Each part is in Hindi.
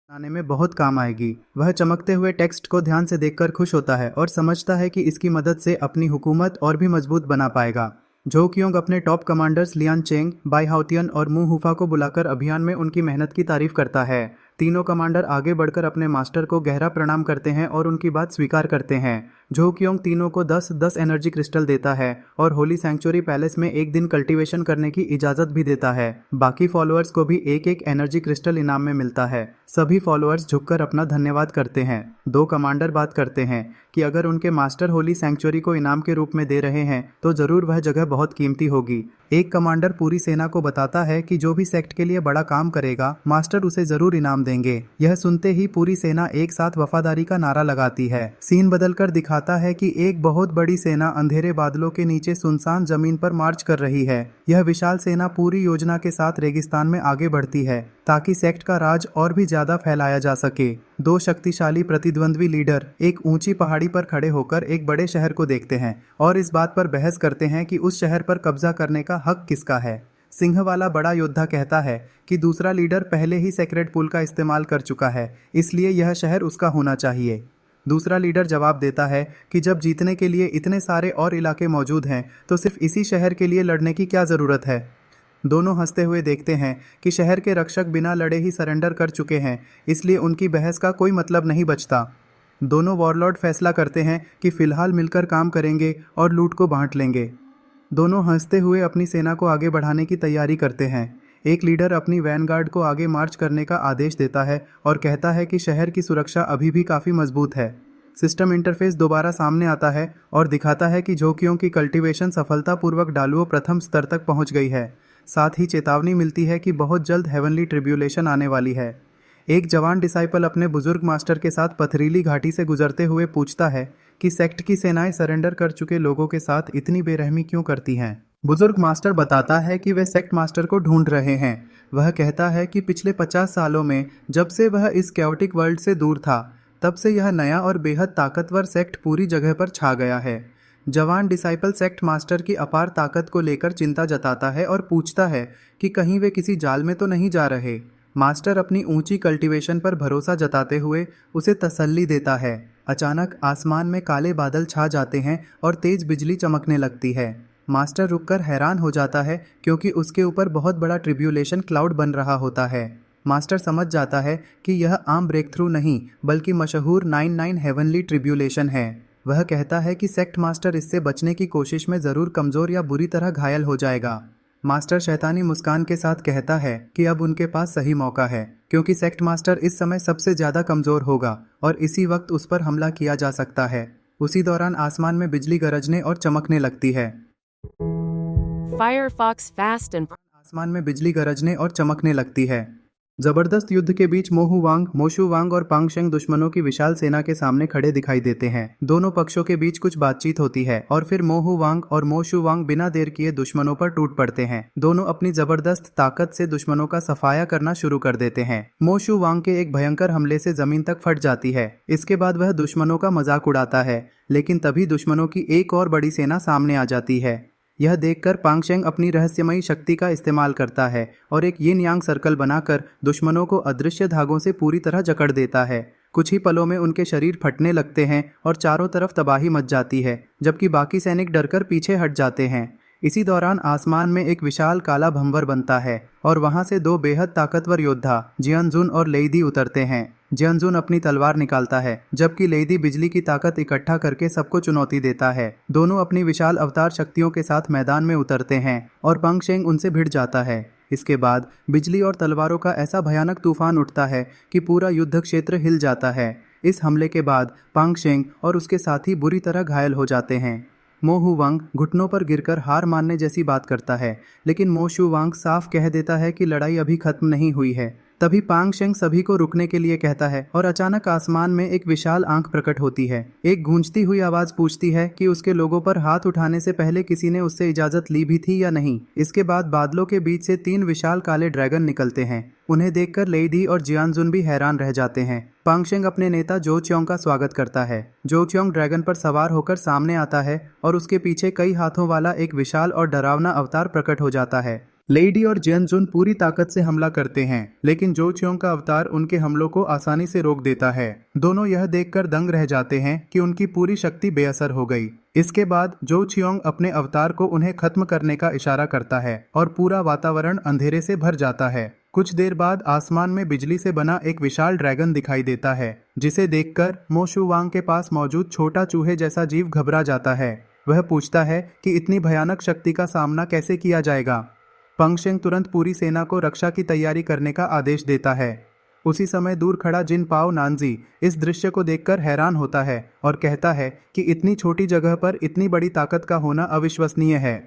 बनाने में बहुत काम आएगी। वह चमकते हुए टेक्स्ट को ध्यान से देखकर खुश होता है और समझता है कि इसकी मदद से अपनी हुकूमत और भी मजबूत बना पाएगा। जो क्योंग अपने top commanders Lian Cheng, Bai Haotian और मू हुफा को बुलाकर अभियान में उनकी मेहनत की तारीफ करता है। तीनों कमांडर आगे बढ़कर अपने मास्टर को गहरा प्रणाम करते हैं और उनकी बात स्वीकार करते हैं। जो क्योंग तीनों को 10-10 एनर्जी क्रिस्टल देता है और होली सैंक्चुरी पैलेस में एक दिन कल्टीवेशन करने की इजाज़त भी देता है। बाकी फॉलोअर्स को भी एक एक एनर्जी क्रिस्टल इनाम में मिलता है। सभी फॉलोअर्स झुककर अपना धन्यवाद करते हैं। दो कमांडर बात करते हैं कि अगर उनके मास्टर होली सैंक्चुरी को इनाम के रूप में दे रहे हैं तो ज़रूर वह जगह बहुत कीमती होगी। एक कमांडर पूरी सेना को बताता है कि जो भी सेक्ट के लिए बड़ा काम करेगा मास्टर उसे ज़रूर इनाम देंगे। यह सुनते ही पूरी सेना एक साथ वफादारी का नारा लगाती है। सीन बदलकर दिखाता है कि एक बहुत बड़ी सेना अंधेरे बादलों के नीचे सुनसान जमीन पर मार्च कर रही है। यह विशाल सेना पूरी योजना के साथ रेगिस्तान में आगे बढ़ती है ताकि सेक्ट का राज और भी ज्यादा फैलाया जा सके। दो शक्तिशाली प्रतिद्वंद्वी लीडर एक ऊंची पहाड़ी पर खड़े होकर एक बड़े शहर को देखते हैं और इस बात पर बहस करते हैं कि उस शहर पर कब्जा करने का हक किसका है। सिंह वाला बड़ा योद्धा कहता है कि दूसरा लीडर पहले ही सेक्रेट पुल का इस्तेमाल कर चुका है, इसलिए यह शहर उसका होना चाहिए। दूसरा लीडर जवाब देता है कि जब जीतने के लिए इतने सारे और इलाके मौजूद हैं तो सिर्फ इसी शहर के लिए लड़ने की क्या ज़रूरत है। दोनों हंसते हुए देखते हैं कि शहर के रक्षक बिना लड़े ही सरेंडर कर चुके हैं, इसलिए उनकी बहस का कोई मतलब नहीं बचता। दोनों वॉरलॉर्ड फैसला करते हैं कि फिलहाल मिलकर काम करेंगे और लूट को बांट लेंगे। दोनों हंसते हुए अपनी सेना को आगे बढ़ाने की तैयारी करते हैं। एक लीडर अपनी वैनगार्ड को आगे मार्च करने का आदेश देता है और कहता है कि शहर की सुरक्षा अभी भी काफ़ी मजबूत है। सिस्टम इंटरफेस दोबारा सामने आता है और दिखाता है कि झोंकियों की कल्टीवेशन सफलतापूर्वक डालुओ प्रथम स्तर तक पहुंच गई है। साथ ही चेतावनी मिलती है कि बहुत जल्द हेवनली ट्रिब्यूलेशन आने वाली है। एक जवान डिसाइपल अपने बुजुर्ग मास्टर के साथ पथरीली घाटी से गुजरते हुए पूछता है कि सेक्ट की सेनाएं सरेंडर कर चुके लोगों के साथ इतनी बेरहमी क्यों करती हैं। बुजुर्ग मास्टर बताता है कि वे सेक्ट मास्टर को ढूंढ रहे हैं। वह कहता है कि पिछले 50 सालों में जब से वह इस कैओटिक वर्ल्ड से दूर था तब से यह नया और बेहद ताकतवर सेक्ट पूरी जगह पर छा गया है। जवान डिसाइपल सेक्ट मास्टर की अपार ताकत को लेकर चिंता जताता है और पूछता है कि कहीं वे किसी जाल में तो नहीं जा रहे। मास्टर अपनी ऊंची कल्टीवेशन पर भरोसा जताते हुए उसे तसल्ली देता है। अचानक आसमान में काले बादल छा जाते हैं और तेज बिजली चमकने लगती है। मास्टर रुककर हैरान हो जाता है क्योंकि उसके ऊपर बहुत बड़ा ट्रिब्यूलेशन क्लाउड बन रहा होता है। मास्टर समझ जाता है कि यह आम ब्रेक थ्रू नहीं बल्कि मशहूर 99 हेवनली ट्रिब्यूलेशन है। वह कहता है कि सेक्ट मास्टर इससे बचने की कोशिश में ज़रूर कमज़ोर या बुरी तरह घायल हो जाएगा। मास्टर शैतानी मुस्कान के साथ कहता है कि अब उनके पास सही मौका है क्योंकि सेक्ट मास्टर इस समय सबसे ज़्यादा कमज़ोर होगा और इसी वक्त उस पर हमला किया जा सकता है। उसी दौरान आसमान में बिजली गरजने और चमकने लगती है। Firefox fast and आसमान में बिजली गरजने और चमकने लगती है। जबरदस्त युद्ध के बीच मोहू वांग, मोशु वांग और पांगशेंग दुश्मनों की विशाल सेना के सामने खड़े दिखाई देते हैं। दोनों पक्षों के बीच कुछ बातचीत होती है और फिर मोहू वांग और मोशु वांग बिना देर किए दुश्मनों पर टूट पड़ते हैं। दोनों अपनी जबरदस्त ताकत से दुश्मनों का सफाया करना शुरू कर देते हैं। मोशु वांग के एक भयंकर हमले से जमीन तक फट जाती है। इसके बाद वह दुश्मनों का मजाक उड़ाता है, लेकिन तभी दुश्मनों की एक और बड़ी सेना सामने आ जाती है। यह देखकर पांगशेंग अपनी रहस्यमयी शक्ति का इस्तेमाल करता है और एक यिन यांग सर्कल बनाकर दुश्मनों को अदृश्य धागों से पूरी तरह जकड़ देता है। कुछ ही पलों में उनके शरीर फटने लगते हैं और चारों तरफ तबाही मच जाती है, जबकि बाकी सैनिक डरकर पीछे हट जाते हैं। इसी दौरान आसमान में एक विशाल काला भंवर बनता है और वहां से दो बेहद ताकतवर योद्धा जियानजुन और लेईदी उतरते हैं। जियानजुन अपनी तलवार निकालता है जबकि लेईदी बिजली की ताकत इकट्ठा करके सबको चुनौती देता है। दोनों अपनी विशाल अवतार शक्तियों के साथ मैदान में उतरते हैं और पांगशेंग उनसे भिड़ जाता है। इसके बाद बिजली और तलवारों का ऐसा भयानक तूफान उठता है कि पूरा युद्ध क्षेत्र हिल जाता है। इस हमले के बाद पांगशेंग और उसके साथी बुरी तरह घायल हो जाते हैं। मोहू वांग घुटनों पर गिरकर हार मानने जैसी बात करता है, लेकिन मोशु वांग साफ कह देता है कि लड़ाई अभी खत्म नहीं हुई है। तभी पांगशेंग सभी को रुकने के लिए कहता है और अचानक आसमान में एक विशाल आंख प्रकट होती है। एक गूंजती हुई आवाज पूछती है कि उसके लोगों पर हाथ उठाने से पहले किसी ने उससे इजाजत ली भी थी या नहीं। इसके बाद बादलों के बीच से 3 विशाल काले ड्रैगन निकलते हैं। उन्हें देखकर लेईदी और जियानजुन भी हैरान रह जाते हैं। पांगशेंग अपने नेता जो च्योंग का स्वागत करता है। जो च्योंग ड्रैगन पर सवार होकर सामने आता है और उसके पीछे कई हाथों वाला एक विशाल और डरावना अवतार प्रकट हो जाता है। लेडी और जियनजुन पूरी ताकत से हमला करते हैं, लेकिन जो चियोंग का अवतार उनके हमलों को आसानी से रोक देता है। दोनों यह देखकर दंग रह जाते हैं कि उनकी पूरी शक्ति बेअसर हो गई। इसके बाद जो चियोंग अपने अवतार को उन्हें खत्म करने का इशारा करता है और पूरा वातावरण अंधेरे से भर जाता है। कुछ देर बाद आसमान में बिजली से बना एक विशाल ड्रैगन दिखाई देता है, जिसे देखकर मो शू वांग के पास मौजूद छोटा चूहे जैसा जीव घबरा जाता है। वह पूछता है कि इतनी भयानक शक्ति का सामना कैसे किया जाएगा। पंगशेंग तुरंत पूरी सेना को रक्षा की तैयारी करने का आदेश देता है। उसी समय दूर खड़ा जिन पाओ नानजी इस दृश्य को देखकर हैरान होता है और कहता है कि इतनी छोटी जगह पर इतनी बड़ी ताकत का होना अविश्वसनीय है।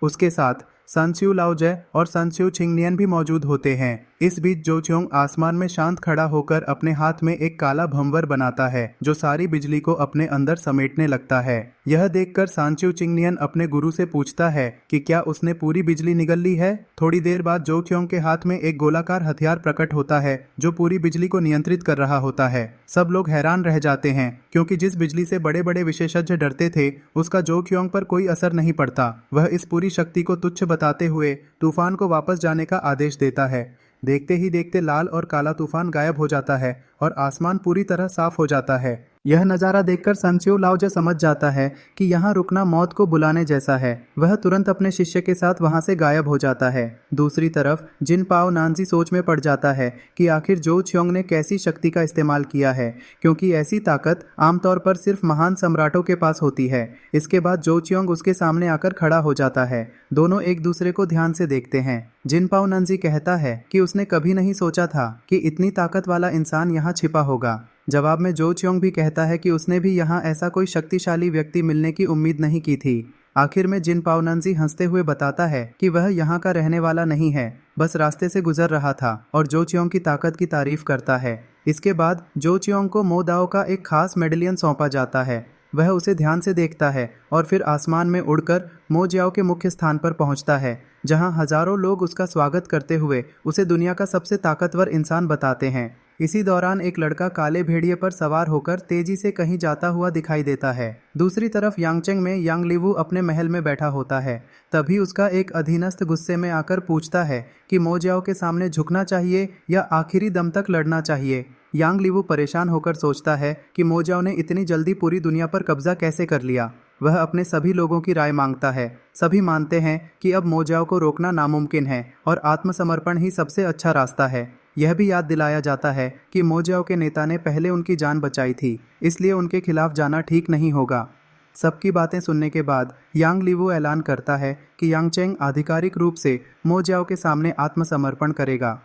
उसके साथ सनस्यू लाओजे और सनस्यू छिंगनियन भी मौजूद होते हैं। इस बीच जो चियोंग आसमान में शांत खड़ा होकर अपने हाथ में एक काला भंवर बनाता है, जो सारी बिजली को अपने अंदर समेटने लगता है। यह देखकर सनस्यू छिंगनियन अपने गुरु से पूछता है कि क्या उसने पूरी बिजली निगल ली है। थोड़ी देर बाद जो चियोंग के हाथ में एक गोलाकार हथियार प्रकट होता है, जो पूरी बिजली को नियंत्रित कर रहा होता है। सब लोग हैरान रह जाते हैं, क्योंकि जिस बिजली से बड़े बड़े विशेषज्ञ डरते थे, उसका जो चियोंग पर कोई असर नहीं पड़ता। वह इस पूरी शक्ति को तुच्छ बताते हुए तूफान को वापस जाने का आदेश देता है। देखते ही देखते लाल और काला तूफान गायब हो जाता है और आसमान पूरी तरह साफ हो जाता है। यह नज़ारा देखकर सनस्यू लाओजे समझ जाता है कि यहाँ रुकना मौत को बुलाने जैसा है। वह तुरंत अपने शिष्य के साथ वहाँ से गायब हो जाता है। दूसरी तरफ जिन पाओ नानजी सोच में पड़ जाता है कि आखिर जो चियोंग ने कैसी शक्ति का इस्तेमाल किया है, क्योंकि ऐसी ताकत आमतौर पर सिर्फ महान सम्राटों के पास होती है। इसके बाद जो चियोंग उसके सामने आकर खड़ा हो जाता है। दोनों एक दूसरे को ध्यान से देखते हैं। जिन पाओ नानजी कहता है कि उसने कभी नहीं सोचा था कि इतनी ताकत वाला इंसान यहाँ छिपा होगा। जवाब में जो चियोंग भी कहता है कि उसने भी यहाँ ऐसा कोई शक्तिशाली व्यक्ति मिलने की उम्मीद नहीं की थी। आखिर में जिन पाओ नानजी हंसते हुए बताता है कि वह यहाँ का रहने वाला नहीं है, बस रास्ते से गुजर रहा था, और जो चियोंग की ताकत की तारीफ करता है। इसके बाद जो चियोंग को मो दाओ का एक खास मेडलियन सौंपा जाता है। वह उसे ध्यान से देखता है और फिर आसमान में उड़कर मो जियाओ के मुख्य स्थान पर पहुंचता है, जहां हजारों लोग उसका स्वागत करते हुए उसे दुनिया का सबसे ताकतवर इंसान बताते हैं। इसी दौरान एक लड़का काले भेड़िए पर सवार होकर तेजी से कहीं जाता हुआ दिखाई देता है। दूसरी तरफ यांगचेंग में यांग लीवू अपने महल में बैठा होता है। तभी उसका एक अधीनस्थ गुस्से में आकर पूछता है कि मो जियाओ के सामने झुकना चाहिए या आखिरी दम तक लड़ना चाहिए। यांग लीवू परेशान होकर सोचता है कि मो जियाओ ने इतनी जल्दी पूरी दुनिया पर कब्जा कैसे कर लिया। वह अपने सभी लोगों की राय मांगता है। सभी मानते हैं कि अब मो जियाओ को रोकना नामुमकिन है और आत्मसमर्पण ही सबसे अच्छा रास्ता है। यह भी याद दिलाया जाता है कि मो जियाओ के नेता ने पहले उनकी जान बचाई थी, इसलिए उनके खिलाफ जाना ठीक नहीं होगा। सबकी बातें सुनने के बाद यांग लीवू ऐलान करता है कि यांगचेंग आधिकारिक रूप से मो जियाओ के सामने आत्मसमर्पण करेगा।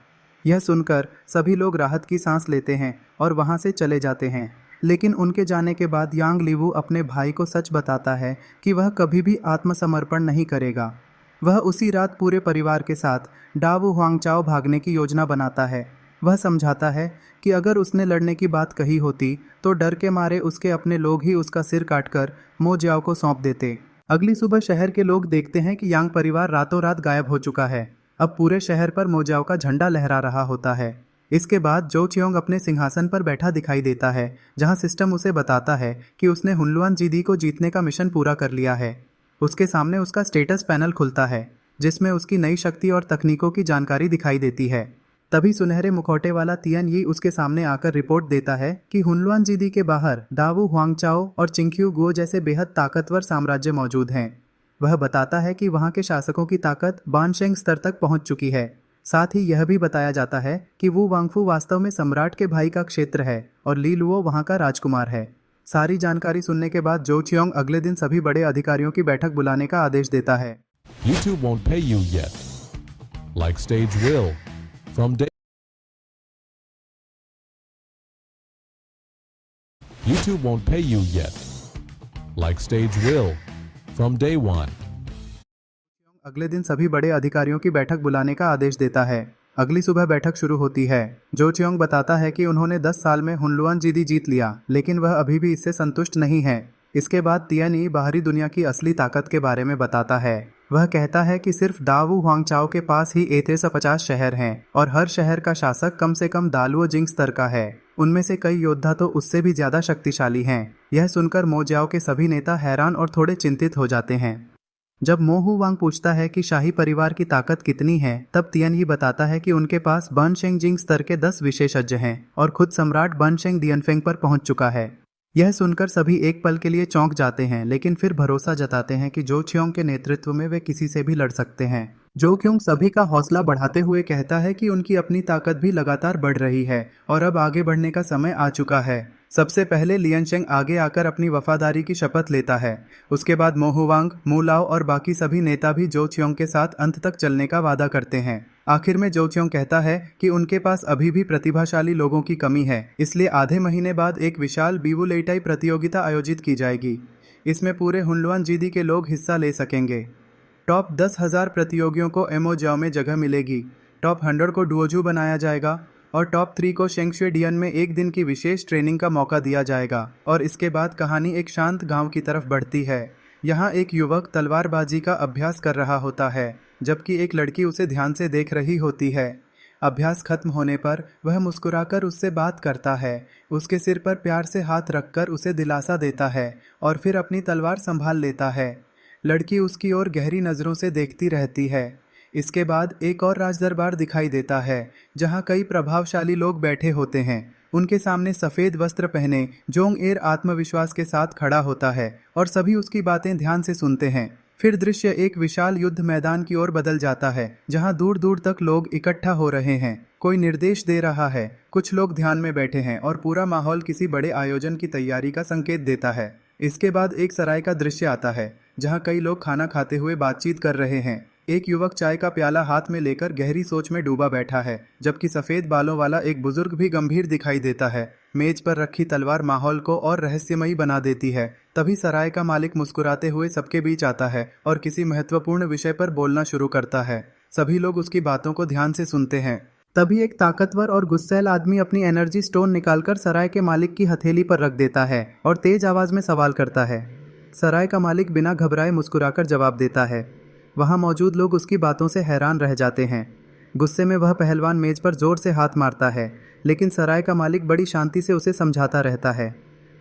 यह सुनकर सभी लोग राहत की सांस लेते हैं और वहां से चले जाते हैं। लेकिन उनके जाने के बाद यांग लीवू अपने भाई को सच बताता है कि वह कभी भी आत्मसमर्पण नहीं करेगा। वह उसी रात पूरे परिवार के साथ डावू हुआंगचाओ भागने की योजना बनाता है। वह समझाता है कि अगर उसने लड़ने की बात कही होती तो डर के मारे उसके अपने लोग ही उसका सिर काटकर मो जियाओ को सौंप देते। अगली सुबह शहर के लोग देखते हैं कि यांग परिवार रातों रात गायब हो चुका है। अब पूरे शहर पर मो जियाओ का झंडा लहरा रहा होता है। इसके बाद जो चियोंग अपने सिंहासन पर बैठा दिखाई देता है, जहां सिस्टम उसे बताता है कि उसने हुनलुआन जीदी को जीतने का मिशन पूरा कर लिया है। उसके सामने उसका स्टेटस पैनल खुलता है, जिसमें उसकी नई शक्ति और तकनीकों की जानकारी दिखाई देती है। तभी सुनहरे मुखौटे वाला तियन यी उसके सामने आकर रिपोर्ट देता है कि हुनलुआन जीदी के बाहर डावू हुआंगचाओ और चिंक्यू गुओ जैसे बेहद ताकतवर साम्राज्य मौजूद हैं। वह बताता है कि वहाँ के शासकों की ताकत बानशेंग स्तर तक पहुँच चुकी है। साथ ही यह भी बताया जाता है कि वू वांगफू वास्तव में सम्राट के भाई का क्षेत्र है और ली लुओ वहाँ का राजकुमार है। सारी जानकारी सुनने के बाद जो चियोंग अगले दिन सभी बड़े अधिकारियों की बैठक बुलाने का आदेश देता है। YouTube won't pay you yet. Like stage will. From day YouTube won't pay you yet. Like stage will. From day one. अगले दिन सभी बड़े अधिकारियों की बैठक बुलाने का आदेश देता है। अगली सुबह बैठक शुरू होती है। जो चियोंग बताता है कि उन्होंने 10 साल में हुनलुआन जीदी जीत लिया, लेकिन वह अभी भी इससे संतुष्ट नहीं है। इसके बाद तियन यी बाहरी दुनिया की असली ताकत के बारे में बताता है। वह कहता है कि सिर्फ डावू हुआंगचाओ के पास ही 1350 शहर हैं और हर शहर का शासक कम से कम दालुओ जिंग स्तर का है। उनमें से कई योद्धा तो उससे भी ज्यादा शक्तिशाली हैं। यह सुनकर मो जियाओ के सभी नेता हैरान और थोड़े चिंतित हो जाते हैं। जब मो हु वांग पूछता है कि शाही परिवार की ताकत कितनी है, तब तियन ही बताता है कि उनके पास बन शेंग जिंग स्तर के 10 विशेषज्ञ हैं और खुद सम्राट बन शेंग दियनफेंग पर पहुंच चुका है। यह सुनकर सभी एक पल के लिए चौंक जाते हैं, लेकिन फिर भरोसा जताते हैं कि जो च्योंग के नेतृत्व में वे किसी से भी लड़ सकते हैं। जो क्योंग सभी का हौसला बढ़ाते हुए कहता है कि उनकी अपनी ताकत भी लगातार बढ़ रही है और अब आगे बढ़ने का समय आ चुका है। सबसे पहले लियन शेंग आगे आकर अपनी वफादारी की शपथ लेता है। उसके बाद मो हु वांग, मू लाओ और बाकी सभी नेता भी जो च्योंग के साथ अंत तक चलने का वादा करते हैं। आखिर में जो च्योंग कहता है कि उनके पास अभी भी प्रतिभाशाली लोगों की कमी है, इसलिए आधे महीने बाद एक विशाल बीवुलेटाई प्रतियोगिता आयोजित की जाएगी। इसमें पूरे हुनलुआन जीदी के लोग हिस्सा ले सकेंगे। टॉप 10,000 प्रतियोगियों को एमो जाओ में जगह मिलेगी। टॉप 100 को डुओजू बनाया जाएगा और टॉप 3 को शेंगशुएडियन में एक दिन की विशेष ट्रेनिंग का मौका दिया जाएगा। और इसके बाद कहानी एक शांत गांव की तरफ बढ़ती है। यहाँ एक युवक तलवारबाजी का अभ्यास कर रहा होता है, जबकि एक लड़की उसे ध्यान से देख रही होती है। अभ्यास खत्म होने पर वह मुस्कुराकर उससे बात करता है, उसके सिर पर प्यार से हाथ रखकर उसे दिलासा देता है और फिर अपनी तलवार संभाल लेता है। लड़की उसकी ओर गहरी नज़रों से देखती रहती है। इसके बाद एक और राजदरबार दिखाई देता है, जहाँ कई प्रभावशाली लोग बैठे होते हैं। उनके सामने सफ़ेद वस्त्र पहने जोंग एर आत्मविश्वास के साथ खड़ा होता है और सभी उसकी बातें ध्यान से सुनते हैं। फिर दृश्य एक विशाल युद्ध मैदान की ओर बदल जाता है, जहां दूर दूर तक लोग इकट्ठा हो रहे हैं। कोई निर्देश दे रहा है, कुछ लोग ध्यान में बैठे हैं और पूरा माहौल किसी बड़े आयोजन की तैयारी का संकेत देता है। इसके बाद एक सराय का दृश्य आता है, जहां कई लोग खाना खाते हुए बातचीत कर रहे हैं। एक युवक चाय का प्याला हाथ में लेकर गहरी सोच में डूबा बैठा है, जबकि सफ़ेद बालों वाला एक बुजुर्ग भी गंभीर दिखाई देता है। मेज पर रखी तलवार माहौल को और रहस्यमयी बना देती है। तभी सराय का मालिक मुस्कुराते हुए सबके बीच आता है और किसी महत्वपूर्ण विषय पर बोलना शुरू करता है। सभी लोग उसकी बातों को ध्यान से सुनते हैं। तभी एक ताकतवर और गुस्सैल आदमी अपनी एनर्जी स्टोन निकालकर सराय के मालिक की हथेली पर रख देता है और तेज आवाज में सवाल करता है। सराय का मालिक बिना घबराए मुस्कुराकर जवाब देता है। वहाँ मौजूद लोग उसकी बातों से हैरान रह जाते हैं। गुस्से में वह पहलवान मेज पर जोर से हाथ मारता है, लेकिन सराय का मालिक बड़ी शांति से उसे समझाता रहता है।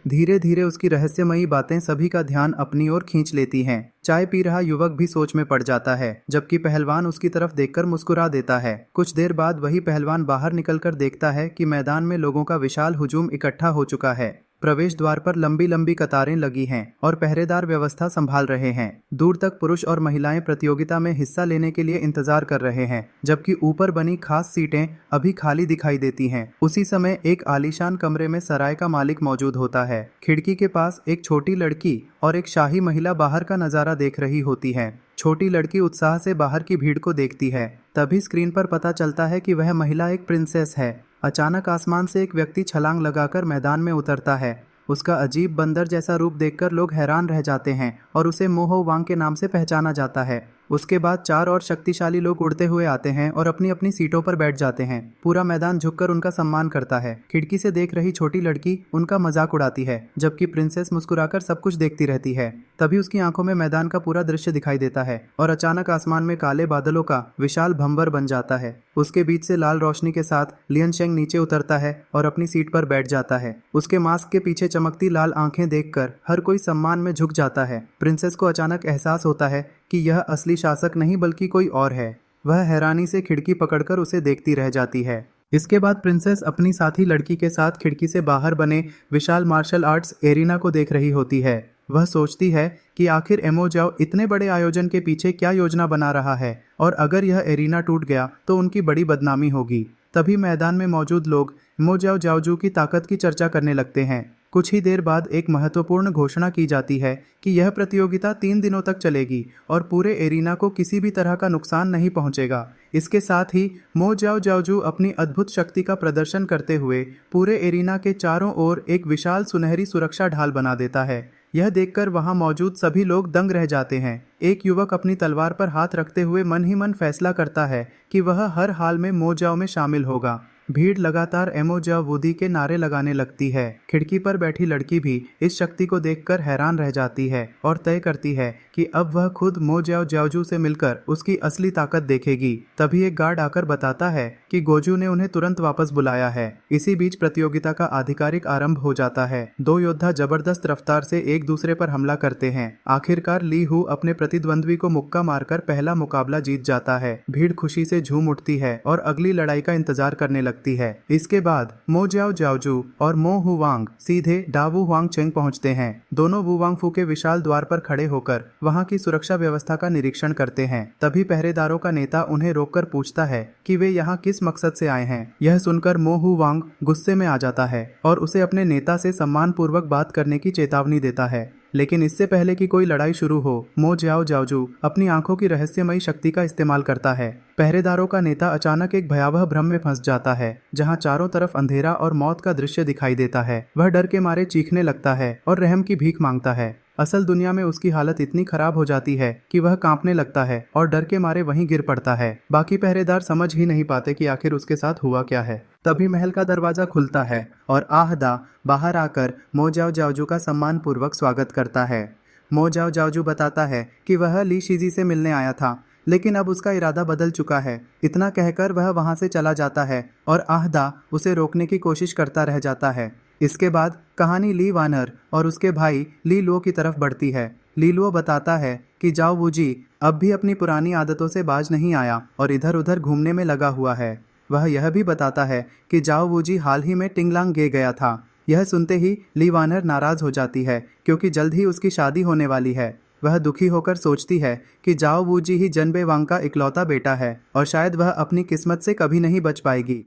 धीरे धीरे उसकी रहस्यमयी बातें सभी का ध्यान अपनी ओर खींच लेती हैं। चाय पी रहा युवक भी सोच में पड़ जाता है, जबकि पहलवान उसकी तरफ देखकर मुस्कुरा देता है। कुछ देर बाद वही पहलवान बाहर निकलकर देखता है कि मैदान में लोगों का विशाल हुजूम इकट्ठा हो चुका है। प्रवेश द्वार पर लंबी लंबी कतारें लगी हैं और पहरेदार व्यवस्था संभाल रहे हैं। दूर तक पुरुष और महिलाएं प्रतियोगिता में हिस्सा लेने के लिए इंतजार कर रहे हैं, जबकि ऊपर बनी खास सीटें अभी खाली दिखाई देती हैं। उसी समय एक आलीशान कमरे में सराय का मालिक मौजूद होता है। खिड़की के पास एक छोटी लड़की और एक शाही महिला बाहर का नजारा देख रही होती है। छोटी लड़की उत्साह से बाहर की भीड़ को देखती है। तभी स्क्रीन पर पता चलता है कि वह महिला एक प्रिंसेस है। अचानक आसमान से एक व्यक्ति छलांग लगाकर मैदान में उतरता है। उसका अजीब बंदर जैसा रूप देखकर लोग हैरान रह जाते हैं और उसे मो हु वांग के नाम से पहचाना जाता है। उसके बाद 4 और शक्तिशाली लोग उड़ते हुए आते हैं और अपनी अपनी सीटों पर बैठ जाते हैं। पूरा मैदान झुककर उनका सम्मान करता है। खिड़की से देख रही छोटी लड़की उनका मजाक उड़ाती है, जबकि प्रिंसेस मुस्कुराकर सब कुछ देखती रहती है। तभी उसकी आंखों में मैदान का पूरा दृश्य दिखाई देता है और अचानक आसमान में काले बादलों का विशाल भंवर बन जाता है। उसके बीच से लाल रोशनी के साथ लियन शेंग नीचे उतरता है और अपनी सीट पर बैठ जाता है। उसके मास्क के पीछे चमकती लाल आंखें देखकर हर कोई सम्मान में झुक जाता है। प्रिंसेस को अचानक एहसास होता है कि यह असली शासक नहीं बल्कि कोई और है। वह हैरानी से खिड़की पकड़कर उसे देखती रह जाती है। इसके बाद प्रिंसेस अपनी साथी लड़की के साथ खिड़की से बाहर बने विशाल मार्शल आर्ट्स एरिना को देख रही होती है। वह सोचती है कि आखिर एमो जाओ इतने बड़े आयोजन के पीछे क्या योजना बना रहा है और अगर यह एरिना टूट गया तो उनकी बड़ी बदनामी होगी। तभी मैदान में मौजूद लोग एमो जाओ जाओजू की ताकत की चर्चा करने लगते हैं। कुछ ही देर बाद एक महत्वपूर्ण घोषणा की जाती है कि यह प्रतियोगिता 3 दिनों तक चलेगी और पूरे एरिना को किसी भी तरह का नुकसान नहीं पहुंचेगा। इसके साथ ही मो जाओ जाओजू अपनी अद्भुत शक्ति का प्रदर्शन करते हुए पूरे एरिना के चारों ओर एक विशाल सुनहरी सुरक्षा ढाल बना देता है। यह देखकर वहां मौजूद सभी लोग दंग रह जाते हैं। एक युवक अपनी तलवार पर हाथ रखते हुए मन ही मन फैसला करता है कि वह हर हाल में मो जाओ में शामिल होगा। भीड़ लगातार एमो जा वूदी के नारे लगाने लगती है। खिड़की पर बैठी लड़की भी इस शक्ति को देखकर हैरान रह जाती है और तय करती है कि अब वह खुद मो जाओ जाओजू से मिलकर उसकी असली ताकत देखेगी। तभी एक गार्ड आकर बताता है कि गोजू ने उन्हें तुरंत वापस बुलाया है। इसी बीच प्रतियोगिता का आधिकारिक आरंभ हो जाता है। दो योद्धा जबरदस्त रफ्तार से एक दूसरे पर हमला करते हैं। आखिरकार ली हु अपने प्रतिद्वंद्वी को मुक्का मारकर पहला मुकाबला जीत जाता है। भीड़ खुशी से झूम उठती है और अगली लड़ाई का इंतजार करने लगती है। इसके बाद मो जाओ जाओजू और मो हुवांग सीधे डावू हुआंग चेंग पहुंचते हैं। दोनों वुवांग फू के विशाल द्वार पर खड़े होकर वहां की सुरक्षा व्यवस्था का निरीक्षण करते हैं। तभी पहरेदारों का नेता उन्हें रोककर पूछता है कि वे यहाँ किस मकसद से आए हैं। यह सुनकर मो हुवांग गुस्से में आ जाता है और उसे अपने नेता से सम्मान पूर्वक बात करने की चेतावनी देता है। लेकिन इससे पहले कि कोई लड़ाई शुरू हो, मो जाओ जाओजू अपनी आंखों की रहस्यमयी शक्ति का इस्तेमाल करता है। पहरेदारों का नेता अचानक एक भयावह भ्रम में फंस जाता है, जहां चारों तरफ अंधेरा और मौत का दृश्य दिखाई देता है। वह डर के मारे चीखने लगता है और रहम की भीख मांगता है। असल दुनिया में उसकी हालत इतनी खराब हो जाती है कि वह कांपने लगता है और डर के मारे वहीं गिर पड़ता है। बाकी पहरेदार समझ ही नहीं पाते कि आखिर उसके साथ हुआ क्या है। तभी महल का दरवाजा खुलता है और आहदा बाहर आकर मो जाओ जाओजू का सम्मान पूर्वक स्वागत करता है। मो जाओ जाओजू बताता है कि वह ली शिजी से मिलने आया था, लेकिन अब उसका इरादा बदल चुका है। इतना कहकर वह वहां से चला जाता है और आहदा उसे रोकने की कोशिश करता रह जाता है। इसके बाद कहानी ली वानर और उसके भाई ली लुओ की तरफ बढ़ती है। ली लुओ बताता है कि जाओ वूजी अब भी अपनी पुरानी आदतों से बाज नहीं आया और इधर उधर घूमने में लगा हुआ है। वह यह भी बताता है कि जाओ वूजी हाल ही में टिंगलांग गया था। यह सुनते ही ली वानर नाराज हो जाती है क्योंकि जल्द ही उसकी शादी होने वाली है। वह दुखी होकर सोचती है कि जाओ वूजी ही जनबे वांग का इकलौता बेटा है और शायद वह अपनी किस्मत से कभी नहीं बच पाएगी।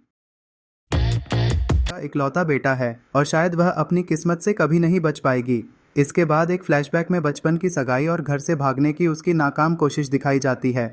इकलौता बेटा है और शायद वह अपनी किस्मत से कभी नहीं बच पाएगी। इसके बाद एक फ्लैशबैक में बचपन की सगाई और घर से भागने की उसकी नाकाम कोशिश दिखाई जाती है।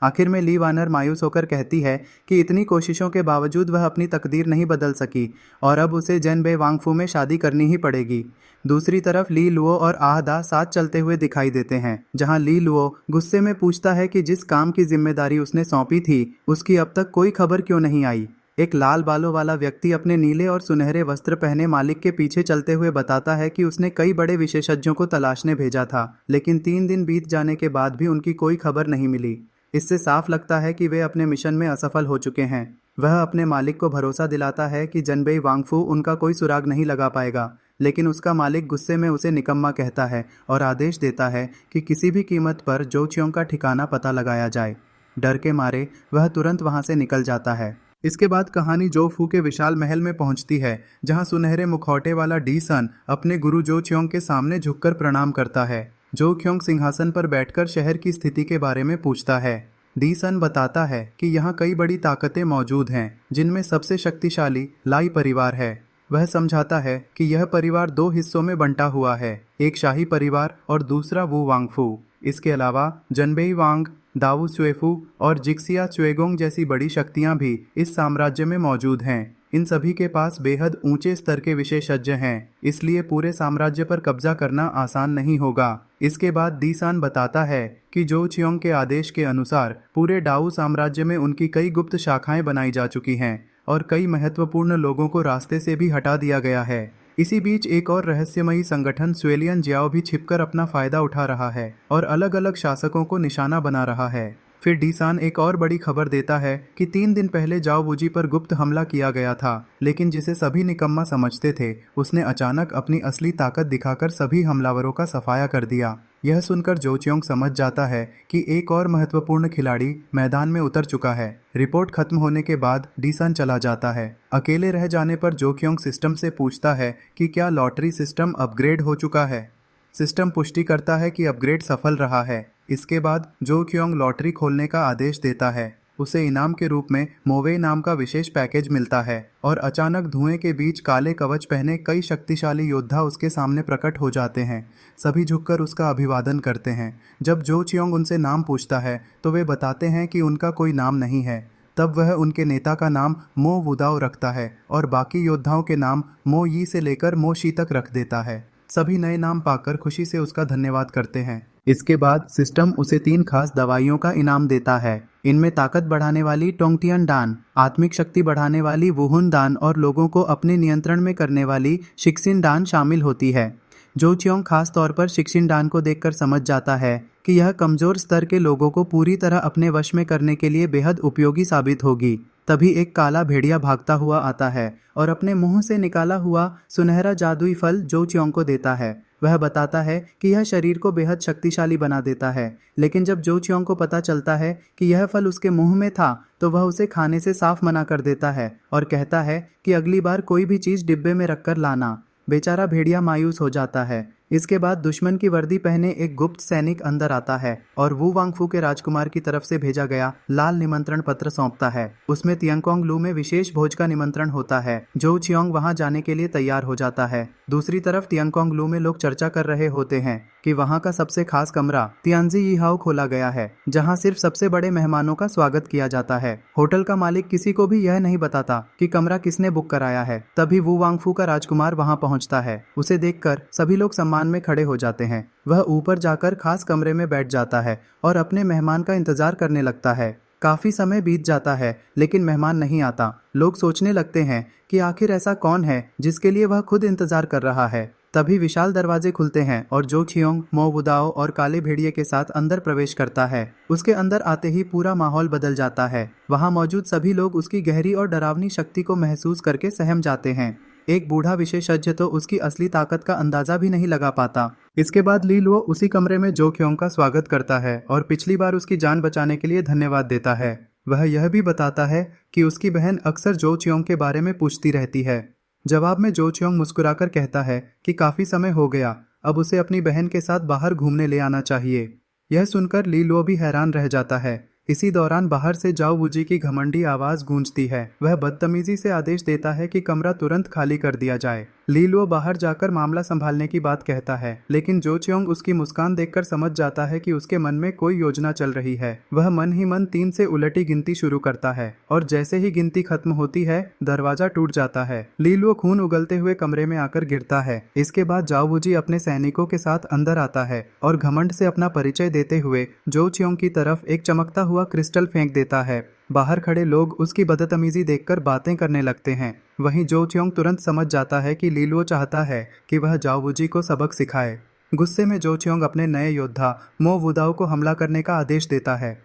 आखिर में ली वानर मायूस होकर कहती है कि इतनी कोशिशों के बावजूद वह अपनी तकदीर नहीं बदल सकी और अब उसे जनबे वांगफू में शादी करनी ही पड़ेगी। दूसरी तरफ ली लुओ और आहदा साथ चलते हुए दिखाई देते हैं, जहां ली लुओ गुस्से में पूछता है कि जिस काम की जिम्मेदारी उसने सौंपी थी उसकी अब तक कोई खबर क्यों नहीं आई। एक लाल बालों वाला व्यक्ति अपने नीले और सुनहरे वस्त्र पहने मालिक के पीछे चलते हुए बताता है कि उसने कई बड़े विशेषज्ञों को तलाशने भेजा था, लेकिन 3 दिन बीत जाने के बाद भी उनकी कोई खबर नहीं मिली। इससे साफ लगता है कि वे अपने मिशन में असफल हो चुके हैं। वह अपने मालिक को भरोसा दिलाता है कि जनबे वांगफू उनका कोई सुराग नहीं लगा पाएगा, लेकिन उसका मालिक गुस्से में उसे निकम्मा कहता है और आदेश देता है कि किसी भी कीमत पर जो चियोंग का ठिकाना पता लगाया जाए। डर के मारे वह तुरंत वहां से निकल जाता है। इसके बाद कहानी जो फू के विशाल महल में पहुंचती है, जहां सुनहरे मुखौटे वाला डी सन अपने गुरु जो चियोंग के सामने झुककर प्रणाम करता है। जो क्योंग सिंहासन पर बैठकर शहर की स्थिति के बारे में पूछता है। डी सन बताता है कि यहाँ कई बड़ी ताकतें मौजूद हैं, जिनमें सबसे शक्तिशाली लाई परिवार है। वह समझाता है कि यह परिवार 2 हिस्सों में बंटा हुआ है, एक शाही परिवार और दूसरा वू वांगफू। इसके अलावा जनबेई वांग, दावू स्वेफू और जिक्सिया चुएगोंग जैसी बड़ी शक्तियां भी इस साम्राज्य में मौजूद हैं। इन सभी के पास बेहद ऊंचे स्तर के विशेषज्ञ हैं, इसलिए पूरे साम्राज्य पर कब्जा करना आसान नहीं होगा। इसके बाद डी सान बताता है कि जो चियोंग के आदेश के अनुसार पूरे डाऊ साम्राज्य में उनकी कई गुप्त शाखाएं बनाई जा चुकी हैं और कई महत्वपूर्ण लोगों को रास्ते से भी हटा दिया गया है। इसी बीच एक और रहस्यमयी संगठन स्वेलियन जियाओ भी छिपकर अपना फायदा उठा रहा है और अलग अलग शासकों को निशाना बना रहा है। फिर डी सान एक और बड़ी खबर देता है कि 3 दिन पहले जाओ वूजी पर गुप्त हमला किया गया था, लेकिन जिसे सभी निकम्मा समझते थे उसने अचानक अपनी असली ताकत दिखाकर सभी हमलावरों का सफाया कर दिया। यह सुनकर जो चियोंग समझ जाता है कि एक और महत्वपूर्ण खिलाड़ी मैदान में उतर चुका है। रिपोर्ट खत्म होने के बाद डी सान चला जाता है। अकेले रह जाने पर जो क्योंग सिस्टम से पूछता है कि क्या लॉटरी सिस्टम अपग्रेड हो चुका है। सिस्टम पुष्टि करता है कि अपग्रेड सफल रहा है। इसके बाद जो क्योंग लॉटरी खोलने का आदेश देता है। उसे इनाम के रूप में मोवे नाम का विशेष पैकेज मिलता है और अचानक धुएं के बीच काले कवच पहने कई शक्तिशाली योद्धा उसके सामने प्रकट हो जाते हैं। सभी झुककर उसका अभिवादन करते हैं। जब जो चियोंग उनसे नाम पूछता है तो वे बताते हैं कि उनका कोई नाम नहीं है। तब वह उनके नेता का नाम मो वुदाओ रखता है और बाकी योद्धाओं के नाम मो यी से लेकर मो शी तक रख देता है। सभी नए नाम पाकर खुशी से उसका धन्यवाद करते हैं। इसके बाद सिस्टम उसे 3 खास दवाइयों का इनाम देता है। इनमें ताकत बढ़ाने वाली टोंगटियन डान, आत्मिक शक्ति बढ़ाने वाली वुहुन दान और लोगों को अपने नियंत्रण में करने वाली शिक्सिन डान शामिल होती है। जो चियोंग खास तौर पर शिक्सिन डान को देखकर समझ जाता है कि यह कमजोर स्तर के लोगों को पूरी तरह अपने वश में करने के लिए बेहद उपयोगी साबित होगी। तभी एक काला भेड़िया भागता हुआ आता है और अपने मुंह से निकाला हुआ सुनहरा जादुई फल जो चियोंग को देता है। वह बताता है कि यह शरीर को बेहद शक्तिशाली बना देता है, लेकिन जब जो चियोंग को पता चलता है कि यह फल उसके मुंह में था तो वह उसे खाने से साफ मना कर देता है और कहता है कि अगली बार कोई भी चीज़ डिब्बे में रखकर लाना। बेचारा भेड़िया मायूस हो जाता है। इसके बाद दुश्मन की वर्दी पहने एक गुप्त सैनिक अंदर आता है और वू वांगफू के राजकुमार की तरफ से भेजा गया लाल निमंत्रण पत्र सौंपता है। उसमें तियांगकोंग लू में विशेष भोज का निमंत्रण होता है। जो चियोंग वहां जाने के लिए तैयार हो जाता है। दूसरी तरफ तियांगकोंग लू में लोग चर्चा कर रहे होते हैं कि वहां का सबसे खास कमरा तियानजी यीहाओ खोला गया है, जहां सिर्फ सबसे बड़े मेहमानों का स्वागत किया जाता है। होटल का मालिक किसी को भी यह नहीं बताता कि कमरा किसने बुक कराया है। तभी वू वांगफू का राजकुमार वहां पहुंचता है। उसे देखकर सभी लोग सम्मान में खड़े हो जाते हैं। वह ऊपर जाकर खास कमरे में बैठ जाता है और अपने मेहमान का इंतजार करने लगता है। काफी समय बीत जाता है लेकिन मेहमान नहीं आता। लोग सोचने लगते हैं कि आखिर ऐसा कौन है जिसके लिए वह खुद इंतजार कर रहा है। तभी विशाल दरवाजे खुलते हैं और जो चियोंग मो वुदाओ और काले भेड़िए के साथ अंदर प्रवेश करता है। उसके अंदर आते ही पूरा माहौल बदल जाता है। वहां मौजूद सभी लोग उसकी गहरी और डरावनी शक्ति को महसूस करके सहम जाते हैं। एक बूढ़ा विशेषज्ञ तो उसकी असली ताकत का अंदाजा भी नहीं लगा पाता। इसके बाद ली लुओ उसी कमरे में जो क्योंग का स्वागत करता है और पिछली बार उसकी जान बचाने के लिए धन्यवाद देता है। वह यह भी बताता है कि उसकी बहन अक्सर जो चियोंग के बारे में पूछती रहती है। जवाब में जो चियोंग मुस्कुराकर कहता है कि काफी समय हो गया, अब उसे अपनी बहन के साथ बाहर घूमने ले आना चाहिए। यह सुनकर ली लुओ भी हैरान रह जाता है। इसी दौरान बाहर से जाओ वूजी की घमंडी आवाज गूंजती है। वह बदतमीजी से आदेश देता है कि कमरा तुरंत खाली कर दिया जाए। ली लुओ बाहर जाकर मामला संभालने की बात कहता है, लेकिन जो चियोंग उसकी मुस्कान देखकर समझ जाता है कि उसके मन में कोई योजना चल रही है। वह मन ही मन 3 से उलटी गिनती शुरू करता है और जैसे ही गिनती खत्म होती है दरवाजा टूट जाता है। ली लुओ खून उगलते हुए कमरे में आकर गिरता है। इसके बाद जाओ वूजी अपने सैनिकों के साथ अंदर आता है और घमंड से अपना परिचय देते हुए जो चियोंग की तरफ एक चमकता हुआ क्रिस्टल फेंक देता है। बाहर खड़े लोग उसकी बदतमीजी देखकर बातें करने लगते हैं। वहीं जो चियोंग तुरंत समझ जाता है कि ली लुओ चाहता है कि वह जाओ वूजी को सबक सिखाए। गुस्से में जो चियोंग अपने नए योद्धा मो वुदाओ को हमला करने का आदेश देता है।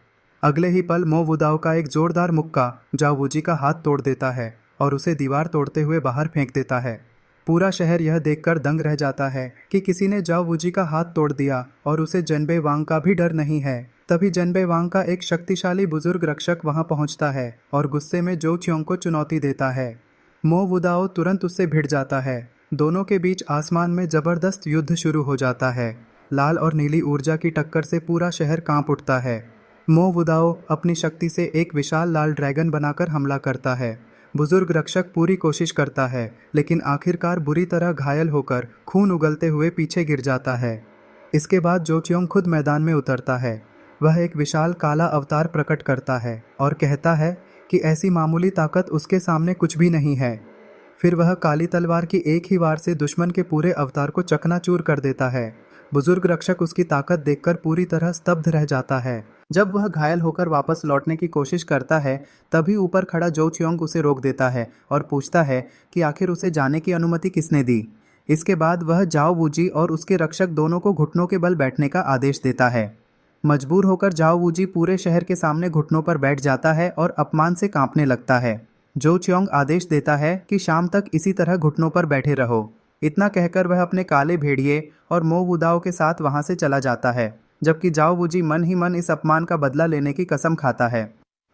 अगले ही पल मो वुदाओ का एक जोरदार मुक्का जाओ वूजी का हाथ तोड़ देता है और उसे दीवार तोड़ते हुए बाहर फेंक देता है। पूरा शहर यह देखकर दंग रह जाता है कि किसी ने जाओ वूजी का हाथ तोड़ दिया और उसे जनबे वांग का भी डर नहीं है। तभी जनबे वांग का एक शक्तिशाली बुजुर्ग रक्षक वहां पहुंचता है और गुस्से में जो चियोंग को चुनौती देता है। मो वुदाओ तुरंत उससे भिड़ जाता है। दोनों के बीच आसमान में जबरदस्त युद्ध शुरू हो जाता है। लाल और नीली ऊर्जा की टक्कर से पूरा शहर कांप उठता है। मो वुदाओ अपनी शक्ति से एक विशाल लाल ड्रैगन बनाकर हमला करता है। बुजुर्ग रक्षक पूरी कोशिश करता है लेकिन आखिरकार बुरी तरह घायल होकर खून उगलते हुए पीछे गिर जाता है। इसके बाद जो चियोंग खुद मैदान में उतरता है। वह एक विशाल काला अवतार प्रकट करता है और कहता है कि ऐसी मामूली ताकत उसके सामने कुछ भी नहीं है। फिर वह काली तलवार की एक ही वार से दुश्मन के पूरे अवतार को चकनाचूर कर देता है। बुजुर्ग रक्षक उसकी ताकत देखकर पूरी तरह स्तब्ध रह जाता है। जब वह घायल होकर वापस लौटने की कोशिश करता है तभी ऊपर खड़ा जो चियोंग उसे रोक देता है और पूछता है कि आखिर उसे जाने की अनुमति किसने दी। इसके बाद वह जाओ वूजी और उसके रक्षक दोनों को घुटनों के बल बैठने का आदेश देता है। मजबूर होकर जाओ वूजी पूरे शहर के सामने घुटनों पर बैठ जाता है और अपमान से कांपने लगता है। जो चियोंग आदेश देता है कि शाम तक इसी तरह घुटनों पर बैठे रहो। इतना कहकर वह अपने काले भेड़िए और मो वुदाओ के साथ वहां से चला जाता है, जबकि जाओ वूजी मन ही मन इस अपमान का बदला लेने की कसम खाता है।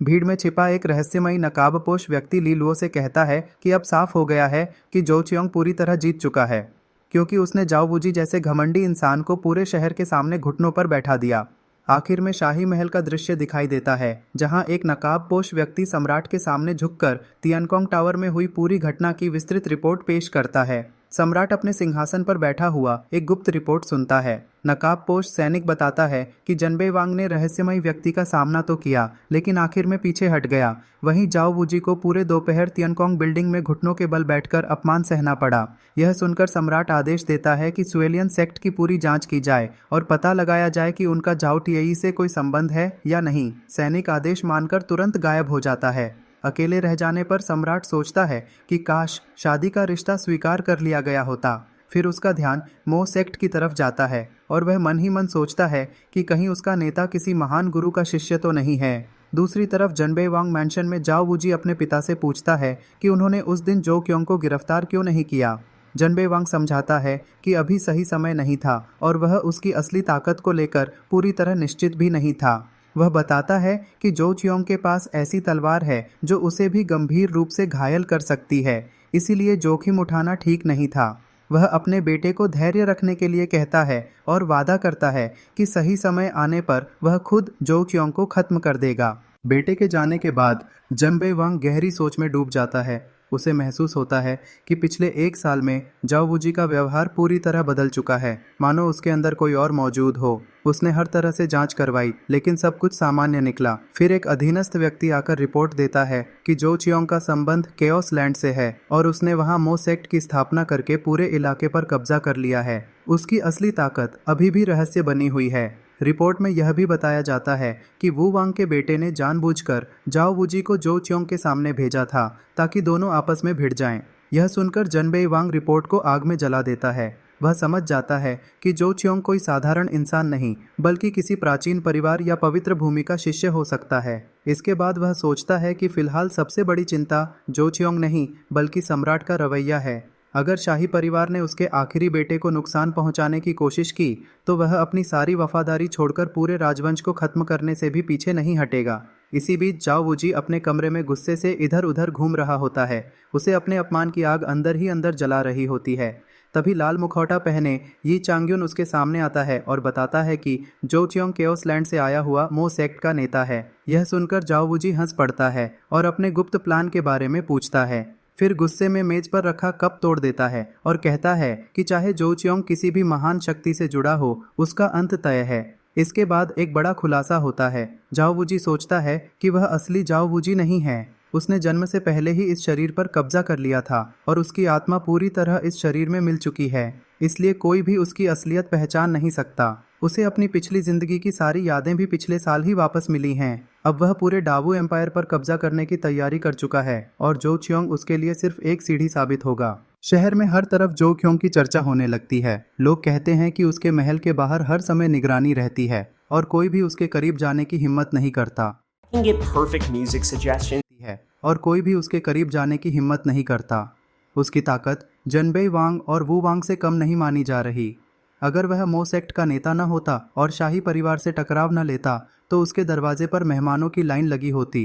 भीड़ में छिपा एक रहस्यमयी नकाबपोश व्यक्ति ली लुओ से कहता है कि अब साफ हो गया है कि जो चियोंग पूरी तरह जीत चुका है, क्योंकि उसने जाओ वूजी जैसे घमंडी इंसान को पूरे शहर के सामने घुटनों पर बैठा दिया। आखिर में शाही महल का दृश्य दिखाई देता है, जहां एक नकाबपोश व्यक्ति सम्राट के सामने झुककर तियानकोंग टावर में हुई पूरी घटना की विस्तृत रिपोर्ट पेश करता है। सम्राट अपने सिंहासन पर बैठा हुआ एक गुप्त रिपोर्ट सुनता है। नकाबपोश सैनिक बताता है कि जनबे वांग ने रहस्यमयी व्यक्ति का सामना तो किया, लेकिन आखिर में पीछे हट गया। वहीं जाओ वूजी को पूरे दोपहर तियनकोंग बिल्डिंग में घुटनों के बल बैठकर अपमान सहना पड़ा। यह सुनकर सम्राट आदेश देता है कि सुएलियन सेक्ट की पूरी जांच की जाए और पता लगाया जाए कि उनका जाओ टिएई से कोई संबंध है या नहीं। सैनिक आदेश मानकर तुरंत गायब हो जाता है। अकेले रह जाने पर सम्राट सोचता है कि काश शादी का रिश्ता स्वीकार कर लिया गया होता। फिर उसका ध्यान मो सेक्ट की तरफ जाता है और वह मन ही मन सोचता है कि कहीं उसका नेता किसी महान गुरु का शिष्य तो नहीं है। दूसरी तरफ जनबे वांग मैंशन में जाओ वूजी अपने पिता से पूछता है कि उन्होंने उस दिन जो क्योंग को गिरफ्तार क्यों नहीं किया। जनबे वांग समझाता है कि अभी सही समय नहीं था और वह उसकी असली ताकत को लेकर पूरी तरह निश्चित भी नहीं था। वह बताता है कि जो चियोंग के पास ऐसी तलवार है जो उसे भी गंभीर रूप से घायल कर सकती है, इसीलिए जोखिम उठाना ठीक नहीं था। वह अपने बेटे को धैर्य रखने के लिए कहता है और वादा करता है कि सही समय आने पर वह खुद जो चियोंग को खत्म कर देगा। बेटे के जाने के बाद जनबे वांग गहरी सोच में डूब जाता है। उसे महसूस होता है कि पिछले 1 साल में जाओ वूजी का व्यवहार पूरी तरह बदल चुका है, मानो उसके अंदर कोई और मौजूद हो। उसने हर तरह से जांच करवाई, लेकिन सब कुछ सामान्य निकला। फिर एक अधीनस्थ व्यक्ति आकर रिपोर्ट देता है कि जो चियोंग का संबंध केओस लैंड से है और उसने वहां मो सेक्ट की स्थापना करके पूरे इलाके पर कब्जा कर लिया है। उसकी असली ताकत अभी भी रहस्य बनी हुई है। रिपोर्ट में यह भी बताया जाता है कि वू वांग के बेटे ने जानबूझकर जाओ वूजी को जो चियोंग के सामने भेजा था ताकि दोनों आपस में भिड़ जाएं। यह सुनकर जनबे वांग रिपोर्ट को आग में जला देता है। वह समझ जाता है कि जो चियोंग कोई साधारण इंसान नहीं बल्कि किसी प्राचीन परिवार या पवित्र भूमि का शिष्य हो सकता है। इसके बाद वह सोचता है कि फिलहाल सबसे बड़ी चिंता जो चियोंग नहीं बल्कि सम्राट का रवैया है। अगर शाही परिवार ने उसके आखिरी बेटे को नुकसान पहुंचाने की कोशिश की तो वह अपनी सारी वफादारी छोड़कर पूरे राजवंश को खत्म करने से भी पीछे नहीं हटेगा। इसी बीच जाओ वूजी अपने कमरे में गुस्से से इधर उधर घूम रहा होता है। उसे अपने अपमान की आग अंदर ही अंदर जला रही होती है। तभी लाल मुखौटा पहने यी चांग्युन उसके सामने आता है और बताता है कि जो चियोंग केओस लैंड से आया हुआ मो सेक्ट का नेता है। यह सुनकर जाओ वूजी हंस पड़ता है और अपने गुप्त प्लान के बारे में पूछता है। फिर गुस्से में मेज पर रखा कप तोड़ देता है और कहता है कि चाहे जो चियोंग किसी भी महान शक्ति से जुड़ा हो, उसका अंत तय है। इसके बाद एक बड़ा खुलासा होता है। जाओ वूजी सोचता है कि वह असली जाओ वूजी नहीं है। उसने जन्म से पहले ही इस शरीर पर कब्जा कर लिया था और उसकी आत्मा पूरी तरह इस शरीर में मिल चुकी है, इसलिए कोई भी उसकी असलियत पहचान नहीं सकता। उसे अपनी पिछली जिंदगी की सारी यादें भी पिछले साल ही वापस मिली हैं। अब वह पूरे डावू एम्पायर पर कब्जा करने की तैयारी कर चुका है और जो चियोंग उसके लिए सिर्फ एक सीढ़ी साबित होगा। शहर में हर तरफ जो क्योंग की चर्चा होने लगती है। लोग कहते हैं कि उसके महल के बाहर हर समय निगरानी रहती है और कोई भी उसके करीब जाने की हिम्मत नहीं करता और कोई भी उसके करीब जाने की हिम्मत नहीं करता। उसकी ताकत जनबे वांग और वू वांग से कम नहीं मानी जा रही। अगर वह मो सेक्ट का नेता न होता और शाही परिवार से टकराव न लेता तो उसके दरवाजे पर मेहमानों की लाइन लगी होती।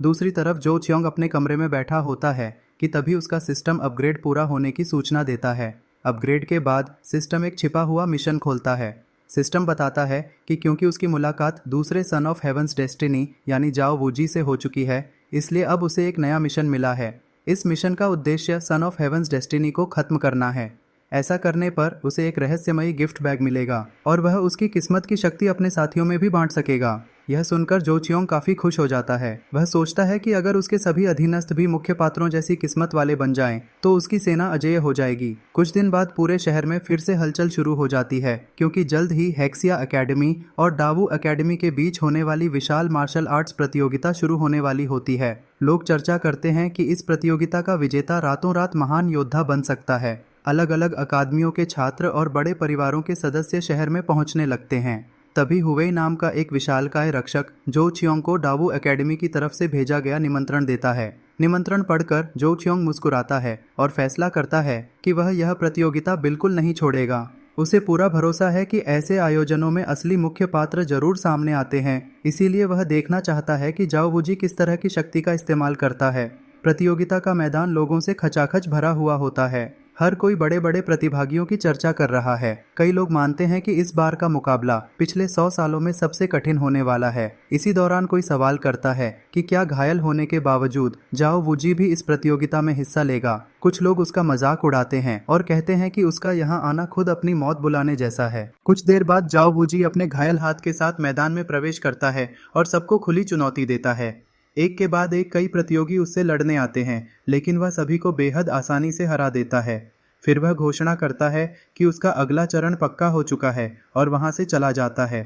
दूसरी तरफ जो चियोंग अपने कमरे में बैठा होता है कि तभी उसका सिस्टम अपग्रेड पूरा होने की सूचना देता है। अपग्रेड के बाद सिस्टम एक छिपा हुआ मिशन खोलता है। सिस्टम बताता है कि क्योंकि उसकी मुलाकात दूसरे सन ऑफ हेवंस डेस्टिनी यानी जाओ वूजी से हो चुकी है, इसलिए अब उसे एक नया मिशन मिला है। इस मिशन का उद्देश्य सन ऑफ हेवंस डेस्टिनी को खत्म करना है। ऐसा करने पर उसे एक रहस्यमयी गिफ्ट बैग मिलेगा और वह उसकी किस्मत की शक्ति अपने साथियों में भी बांट सकेगा। यह सुनकर जो चियोंग काफी खुश हो जाता है। वह सोचता है कि अगर उसके सभी अधीनस्थ भी मुख्य पात्रों जैसी किस्मत वाले बन जाएं, तो उसकी सेना अजेय हो जाएगी। कुछ दिन बाद पूरे शहर में फिर से हलचल शुरू हो जाती है, क्योंकि जल्द ही हेक्सिया एकेडमी और डावू एकेडमी के बीच होने वाली विशाल मार्शल आर्ट्स प्रतियोगिता शुरू होने वाली होती है। लोग चर्चा करते हैं कि इस प्रतियोगिता का विजेता रातों रात महान योद्धा बन सकता है। अलग अलग अकादमियों के छात्र और बड़े परिवारों के सदस्य शहर में पहुंचने लगते हैं। तभी हुवेई नाम का एक विशालकाय रक्षक जो चियोंग को डावू एकेडमी की तरफ से भेजा गया निमंत्रण देता है। निमंत्रण पढ़कर जो चियोंग मुस्कुराता है और फैसला करता है कि वह यह प्रतियोगिता बिल्कुल नहीं छोड़ेगा। उसे पूरा भरोसा है कि ऐसे आयोजनों में असली मुख्य पात्र जरूर सामने आते हैं, इसीलिए वह देखना चाहता है कि जाओ वूजी किस तरह की शक्ति का इस्तेमाल करता है। प्रतियोगिता का मैदान लोगों से खचाखच भरा हुआ होता है। हर कोई बड़े बड़े प्रतिभागियों की चर्चा कर रहा है। कई लोग मानते हैं कि इस बार का मुकाबला पिछले 100 सालों में सबसे कठिन होने वाला है। इसी दौरान कोई सवाल करता है कि क्या घायल होने के बावजूद जाओ वूजी भी इस प्रतियोगिता में हिस्सा लेगा। कुछ लोग उसका मजाक उड़ाते हैं और कहते हैं कि उसका यहाँ आना खुद अपनी मौत बुलाने जैसा है। कुछ देर बाद जाओ वूजी अपने घायल हाथ के साथ मैदान में प्रवेश करता है और सबको खुली चुनौती देता है। एक के बाद एक कई प्रतियोगी उससे लड़ने आते हैं, लेकिन वह सभी को बेहद आसानी से हरा देता है। फिर वह घोषणा करता है कि उसका अगला चरण पक्का हो चुका है और वहां से चला जाता है।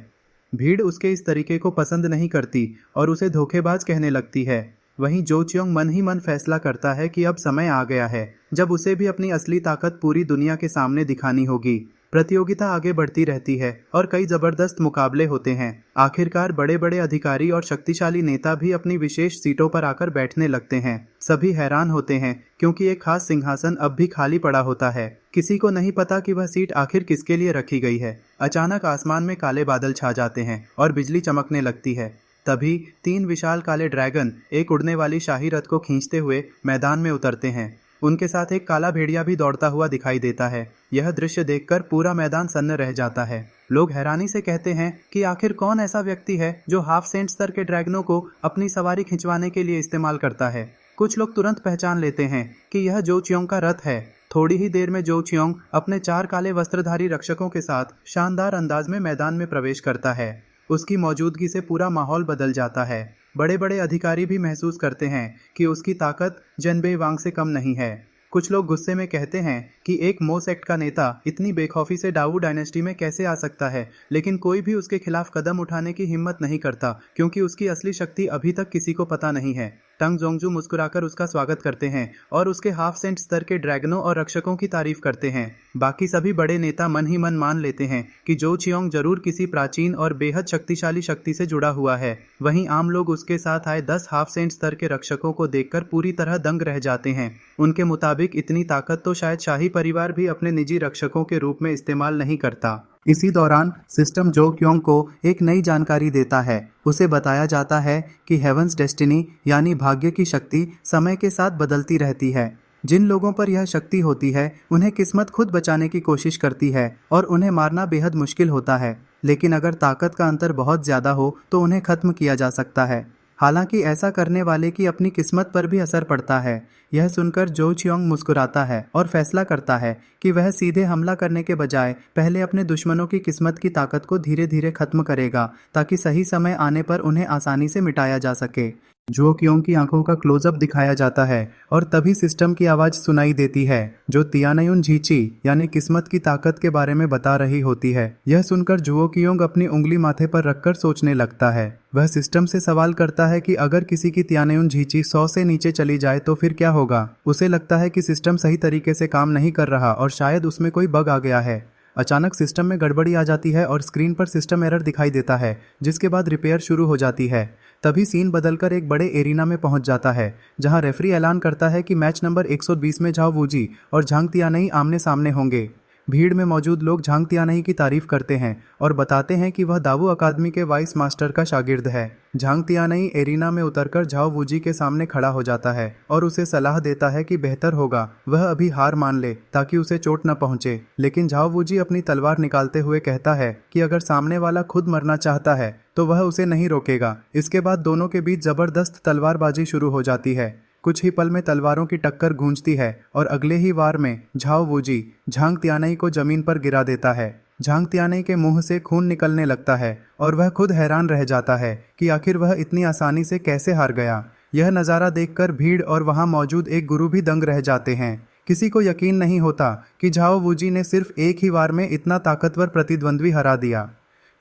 भीड़ उसके इस तरीके को पसंद नहीं करती और उसे धोखेबाज कहने लगती है। वहीं जो च्योंग मन ही मन फैसला करता है कि अब समय आ गया है जब उसे भी अपनी असली ताकत पूरी दुनिया के सामने दिखानी होगी। प्रतियोगिता आगे बढ़ती रहती है और कई जबरदस्त मुकाबले होते हैं। आखिरकार बड़े बड़े अधिकारी और शक्तिशाली नेता भी अपनी विशेष सीटों पर आकर बैठने लगते हैं। सभी हैरान होते हैं क्योंकि एक खास सिंहासन अब भी खाली पड़ा होता है। किसी को नहीं पता कि वह सीट आखिर किसके लिए रखी गई है। अचानक आसमान में काले बादल छा जाते हैं और बिजली चमकने लगती है। तभी 3 विशाल काले ड्रैगन एक उड़ने वाली शाही रथ को खींचते हुए मैदान में उतरते हैं। उनके साथ एक काला भेड़िया भी दौड़ता हुआ दिखाई देता है। यह दृश्य देखकर पूरा मैदान सन्न रह जाता है। लोग हैरानी से कहते हैं कि आखिर कौन ऐसा व्यक्ति है जो हाफ सेंट स्तर के ड्रैगनों को अपनी सवारी खिंचवाने के लिए इस्तेमाल करता है। कुछ लोग तुरंत पहचान लेते हैं कि यह जो च्योंग का रथ है। थोड़ी ही देर में जो च्योंग अपने 4 काले वस्त्रधारी रक्षकों के साथ शानदार अंदाज में मैदान में प्रवेश करता है। उसकी मौजूदगी से पूरा माहौल बदल जाता है। बड़े बड़े अधिकारी भी महसूस करते हैं कि उसकी ताकत जनबे वांग से कम नहीं है। कुछ लोग गुस्से में कहते हैं कि एक मो सेक्ट का नेता इतनी बेखौफी से डावू डायनेस्टी में कैसे आ सकता है, लेकिन कोई भी उसके खिलाफ कदम उठाने की हिम्मत नहीं करता क्योंकि उसकी असली शक्ति अभी तक किसी को पता नहीं है। टंग जोंगजू मुस्कुराकर उसका स्वागत करते हैं और उसके हाफ सेंट स्तर के ड्रैगनों और रक्षकों की तारीफ करते हैं। बाकी सभी बड़े नेता मन ही मन मान लेते हैं कि जो चियोंग जरूर किसी प्राचीन और बेहद शक्तिशाली शक्ति से जुड़ा हुआ है। वहीं आम लोग उसके साथ आए 10 हाफ सेंट स्तर के रक्षकों को देखकर पूरी तरह दंग रह जाते हैं। उनके मुताबिक इतनी ताकत तो शायद शाही परिवार भी अपने निजी रक्षकों के रूप में इस्तेमाल नहीं करता। इसी दौरान सिस्टम जो क्योंग को एक नई जानकारी देता है। उसे बताया जाता है कि हेवंस डेस्टिनी यानी भाग्य की शक्ति समय के साथ बदलती रहती है। जिन लोगों पर यह शक्ति होती है उन्हें किस्मत खुद बचाने की कोशिश करती है और उन्हें मारना बेहद मुश्किल होता है, लेकिन अगर ताकत का अंतर बहुत ज़्यादा हो तो उन्हें खत्म किया जा सकता है। हालांकि ऐसा करने वाले की अपनी किस्मत पर भी असर पड़ता है। यह सुनकर जो च्योंग मुस्कुराता है और फैसला करता है कि वह सीधे हमला करने के बजाय पहले अपने दुश्मनों की किस्मत की ताकत को धीरे धीरे खत्म करेगा ताकि सही समय आने पर उन्हें आसानी से मिटाया जा सके। जो क्योंग की आंखों का क्लोजअप दिखाया जाता है और तभी सिस्टम की आवाज़ सुनाई देती है जो तियानयुन झीची यानी किस्मत की ताकत के बारे में बता रही होती है। यह सुनकर जुओ क्योंग अपनी उंगली माथे पर रखकर सोचने लगता है। वह सिस्टम से सवाल करता है कि अगर किसी की तियानयुन झीची 100 से नीचे चली जाए तो फिर क्या होगा। उसे लगता है कि सिस्टम सही तरीके से काम नहीं कर रहा और शायद उसमें कोई बग आ गया है। अचानक सिस्टम में गड़बड़ी आ जाती है और स्क्रीन पर सिस्टम एरर दिखाई देता है, जिसके बाद रिपेयर शुरू हो जाती है। तभी सीन बदलकर एक बड़े एरिना में पहुंच जाता है जहां रेफरी ऐलान करता है कि मैच नंबर 120 में झाओ वूजी और झांग तियानई आमने सामने होंगे। भीड़ में मौजूद लोग झांग तियानई की तारीफ करते हैं और बताते हैं कि वह दावू अकादमी के वाइस मास्टर का शागिर्द है। झांग तियानई एरिना में उतरकर झाओ वूजी के सामने खड़ा हो जाता है और उसे सलाह देता है कि बेहतर होगा वह अभी हार मान ले ताकि उसे चोट न पहुंचे। लेकिन झाओ वूजी अपनी तलवार निकालते हुए कहता है कि अगर सामने वाला खुद मरना चाहता है तो वह उसे नहीं रोकेगा। इसके बाद दोनों के बीच जबरदस्त तलवारबाजी शुरू हो जाती है। कुछ ही पल में तलवारों की टक्कर गूंजती है और अगले ही वार में झाओ वूजी झांग तियानई को जमीन पर गिरा देता है। झांग तियानई के मुंह से खून निकलने लगता है और वह खुद हैरान रह जाता है कि आखिर वह इतनी आसानी से कैसे हार गया। यह नज़ारा देखकर भीड़ और वहां मौजूद एक गुरु भी दंग रह जाते हैं। किसी को यकीन नहीं होता कि झाओ वूजी ने सिर्फ एक ही वार में इतना ताकतवर प्रतिद्वंद्वी हरा दिया।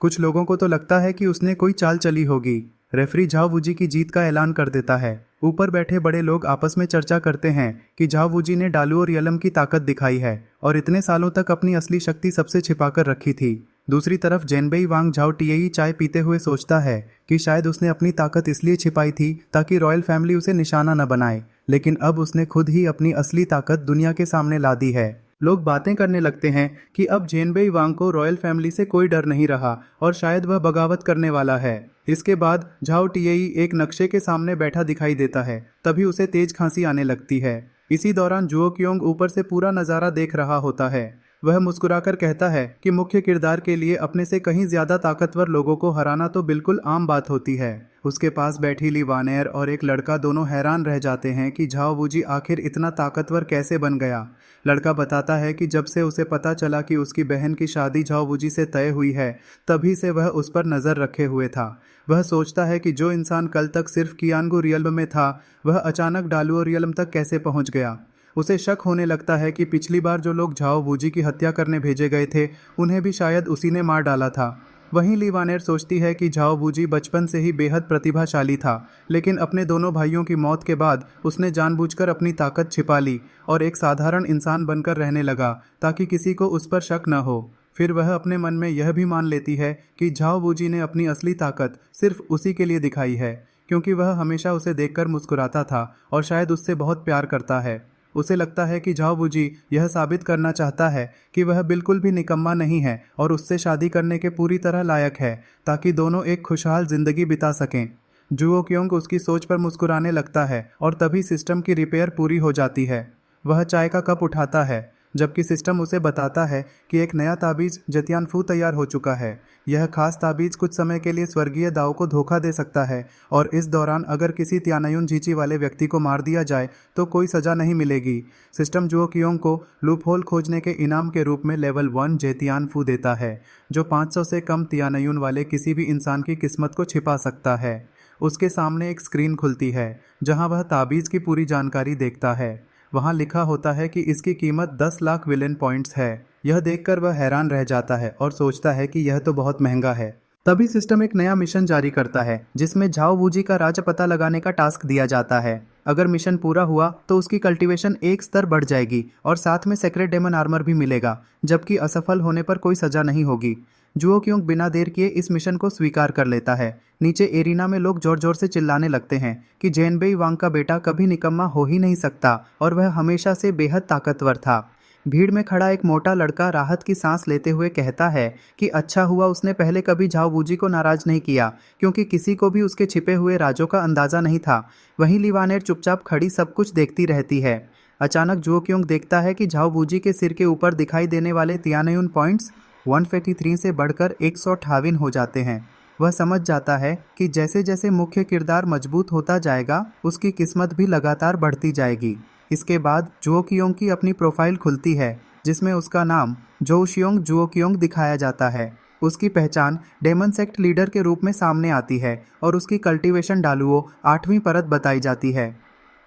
कुछ लोगों को तो लगता है कि उसने कोई चाल चली होगी। रेफरी झाओ वूजी की जीत का ऐलान कर देता है। ऊपर बैठे बड़े लोग आपस में चर्चा करते हैं कि झाओ वूजी ने डालू और यलम की ताकत दिखाई है और इतने सालों तक अपनी असली शक्ति सबसे छिपाकर रखी थी। दूसरी तरफ जेनबेई वांग झाओ टिएई चाय पीते हुए सोचता है कि शायद उसने अपनी ताकत इसलिए छिपाई थी ताकि रॉयल फैमिली उसे निशाना न बनाए, लेकिन अब उसने खुद ही अपनी असली ताकत दुनिया के सामने ला दी है। लोग बातें करने लगते हैं कि अब जेनबेई वांग को रॉयल फैमिली से कोई डर नहीं रहा और शायद वह बगावत करने वाला है। इसके बाद झाओ टिएई एक नक्शे के सामने बैठा दिखाई देता है। तभी उसे तेज खांसी आने लगती है। इसी दौरान जुओ क्योंग ऊपर से पूरा नज़ारा देख रहा होता है। वह मुस्कुराकर कहता है कि मुख्य किरदार के लिए अपने से कहीं ज्यादा ताकतवर लोगों को हराना तो बिल्कुल आम बात होती है। उसके पास बैठी ली वानेर और एक लड़का दोनों हैरान रह जाते हैं कि झाओ वूजी आखिर इतना ताकतवर कैसे बन गया। लड़का बताता है कि जब से उसे पता चला कि उसकी बहन की शादी झाओ वूजी से तय हुई है, तभी से वह उस पर नज़र रखे हुए था। वह सोचता है कि जो इंसान कल तक सिर्फ कियानगू रियल्म में था, वह अचानक डालुओ रियल्म तक कैसे पहुंच गया। उसे शक होने लगता है कि पिछली बार जो लोग झाओ वूजी की हत्या करने भेजे गए थे, उन्हें भी शायद उसी ने मार डाला था। वहीं ली वानेर सोचती है कि झाओ वूजी बचपन से ही बेहद प्रतिभाशाली था, लेकिन अपने दोनों भाइयों की मौत के बाद उसने जानबूझकर अपनी ताकत छिपा ली और एक साधारण इंसान बनकर रहने लगा ताकि किसी को उस पर शक न हो। फिर वह अपने मन में यह भी मान लेती है कि झाओ वूजी ने अपनी असली ताकत सिर्फ उसी के लिए दिखाई है, क्योंकि वह हमेशा उसे देखकर मुस्कुराता था और शायद उससे बहुत प्यार करता है। उसे लगता है कि झाओ वूजी यह साबित करना चाहता है कि वह बिल्कुल भी निकम्मा नहीं है और उससे शादी करने के पूरी तरह लायक है, ताकि दोनों एक खुशहाल जिंदगी बिता सकें। जुओ क्योंग उसकी सोच पर मुस्कुराने लगता है और तभी सिस्टम की रिपेयर पूरी हो जाती है। वह चाय का कप उठाता है, जबकि सिस्टम उसे बताता है कि एक नया ताबीज़ जतियानफू तैयार हो चुका है। यह खास ताबीज़ कुछ समय के लिए स्वर्गीय दाओ को धोखा दे सकता है और इस दौरान अगर किसी त्यानायुन झींची वाले व्यक्ति को मार दिया जाए तो कोई सज़ा नहीं मिलेगी। सिस्टम जुओ क्योंग को लूपहोल खोजने के इनाम के रूप में लेवल 1 जेतियानफू देता है, जो 500 से कम त्यानायुन वाले किसी भी इंसान की किस्मत को छिपा सकता है। उसके सामने एक स्क्रीन खुलती है जहाँ वह ताबीज़ की पूरी जानकारी देखता है। वहाँ लिखा होता है कि इसकी कीमत 10 लाख विलेन पॉइंट्स है। यह देखकर वह हैरान रह जाता है और सोचता है कि यह तो बहुत महंगा है। तभी सिस्टम एक नया मिशन जारी करता है जिसमें झाओ वूजी का राज पता लगाने का टास्क दिया जाता है। अगर मिशन पूरा हुआ तो उसकी कल्टीवेशन एक स्तर बढ़ जाएगी और साथ में सेक्रेट डेमन आर्मर भी मिलेगा, जबकि असफल होने पर कोई सजा नहीं होगी। जुओ क्योंग बिना देर किए इस मिशन को स्वीकार कर लेता है। नीचे एरिना में लोग जोर जोर से चिल्लाने लगते हैं कि जेनबेई वांग का बेटा कभी निकम्मा हो ही नहीं सकता और वह हमेशा से बेहद ताकतवर था। भीड़ में खड़ा एक मोटा लड़का राहत की सांस लेते हुए कहता है कि अच्छा हुआ उसने पहले कभी झाओ वूजी को नाराज नहीं किया, क्योंकि किसी को भी उसके छिपे हुए राजों का अंदाजा नहीं था। वहीं ली वानेर चुपचाप खड़ी सब कुछ देखती रहती है। अचानक जुओ क्योंग देखता है कि झाओ वूजी के सिर के ऊपर दिखाई देने वाले तियानयुन पॉइंट्स 143 से बढ़कर 158 हो जाते हैं। वह समझ जाता है कि जैसे जैसे मुख्य किरदार मजबूत होता जाएगा, उसकी किस्मत भी लगातार बढ़ती जाएगी। इसके बाद जुओ क्योंग की अपनी प्रोफाइल खुलती है जिसमें उसका नाम जोशियोंग जुओ क्योंग दिखाया जाता है। उसकी पहचान डेमन सेक्ट लीडर के रूप में सामने आती है और उसकी कल्टीवेशन डालुओ 8वीं परत बताई जाती है।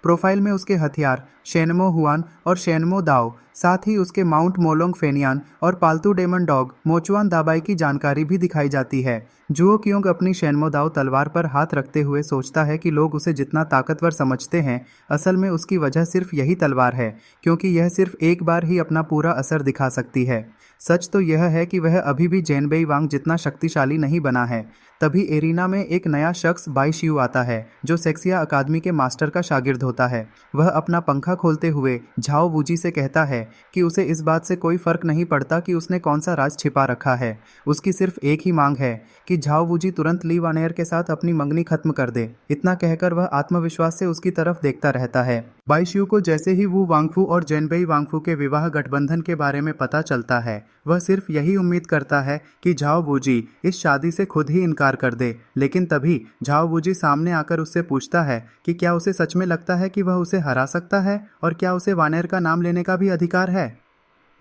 प्रोफाइल में उसके हथियार शेनमो हुआन और शेनमो दाओ, साथ ही उसके माउंट मोलोंग फेनियान और पालतू डेमन डॉग मोचुआन दाबाई की जानकारी भी दिखाई जाती है। जुओ क्योंग अपनी शेनमो दाओ तलवार पर हाथ रखते हुए सोचता है कि लोग उसे जितना ताकतवर समझते हैं, असल में उसकी वजह सिर्फ यही तलवार है, क्योंकि यह सिर्फ एक बार ही अपना पूरा असर दिखा सकती है। सच तो यह है कि वह अभी भी जेनबेई वांग जितना शक्तिशाली नहीं बना है। तभी एरिना में एक नया शख्स बाई शियू आता है, जो सेक्सिया अकादमी के मास्टर का शागिर्द होता है। वह अपना पंखा खोलते हुए झाओ वूजी से कहता है कि उसे इस बात से कोई फर्क नहीं पड़ता कि उसने कौन सा राज छिपा रखा है। उसकी सिर्फ एक ही मांग है कि झाओ वूजी तुरंत ली वानेर के साथ अपनी मंगनी खत्म कर दे। इतना कहकर वह आत्मविश्वास से उसकी तरफ देखता रहता है। बाई शियू को जैसे ही वू वांगफू और जेनबेई वांगफू के विवाह गठबंधन के बारे में पता चलता है, वह सिर्फ यही उम्मीद करता है कि झाओ वूजी इस शादी से खुद ही इनकार कर दे। लेकिन तभी झाओ वूजी सामने आकर उससे पूछता है कि क्या उसे सच में लगता है कि वह उसे हरा सकता है और क्या उसे वानेर का नाम लेने का भी अधिकार है।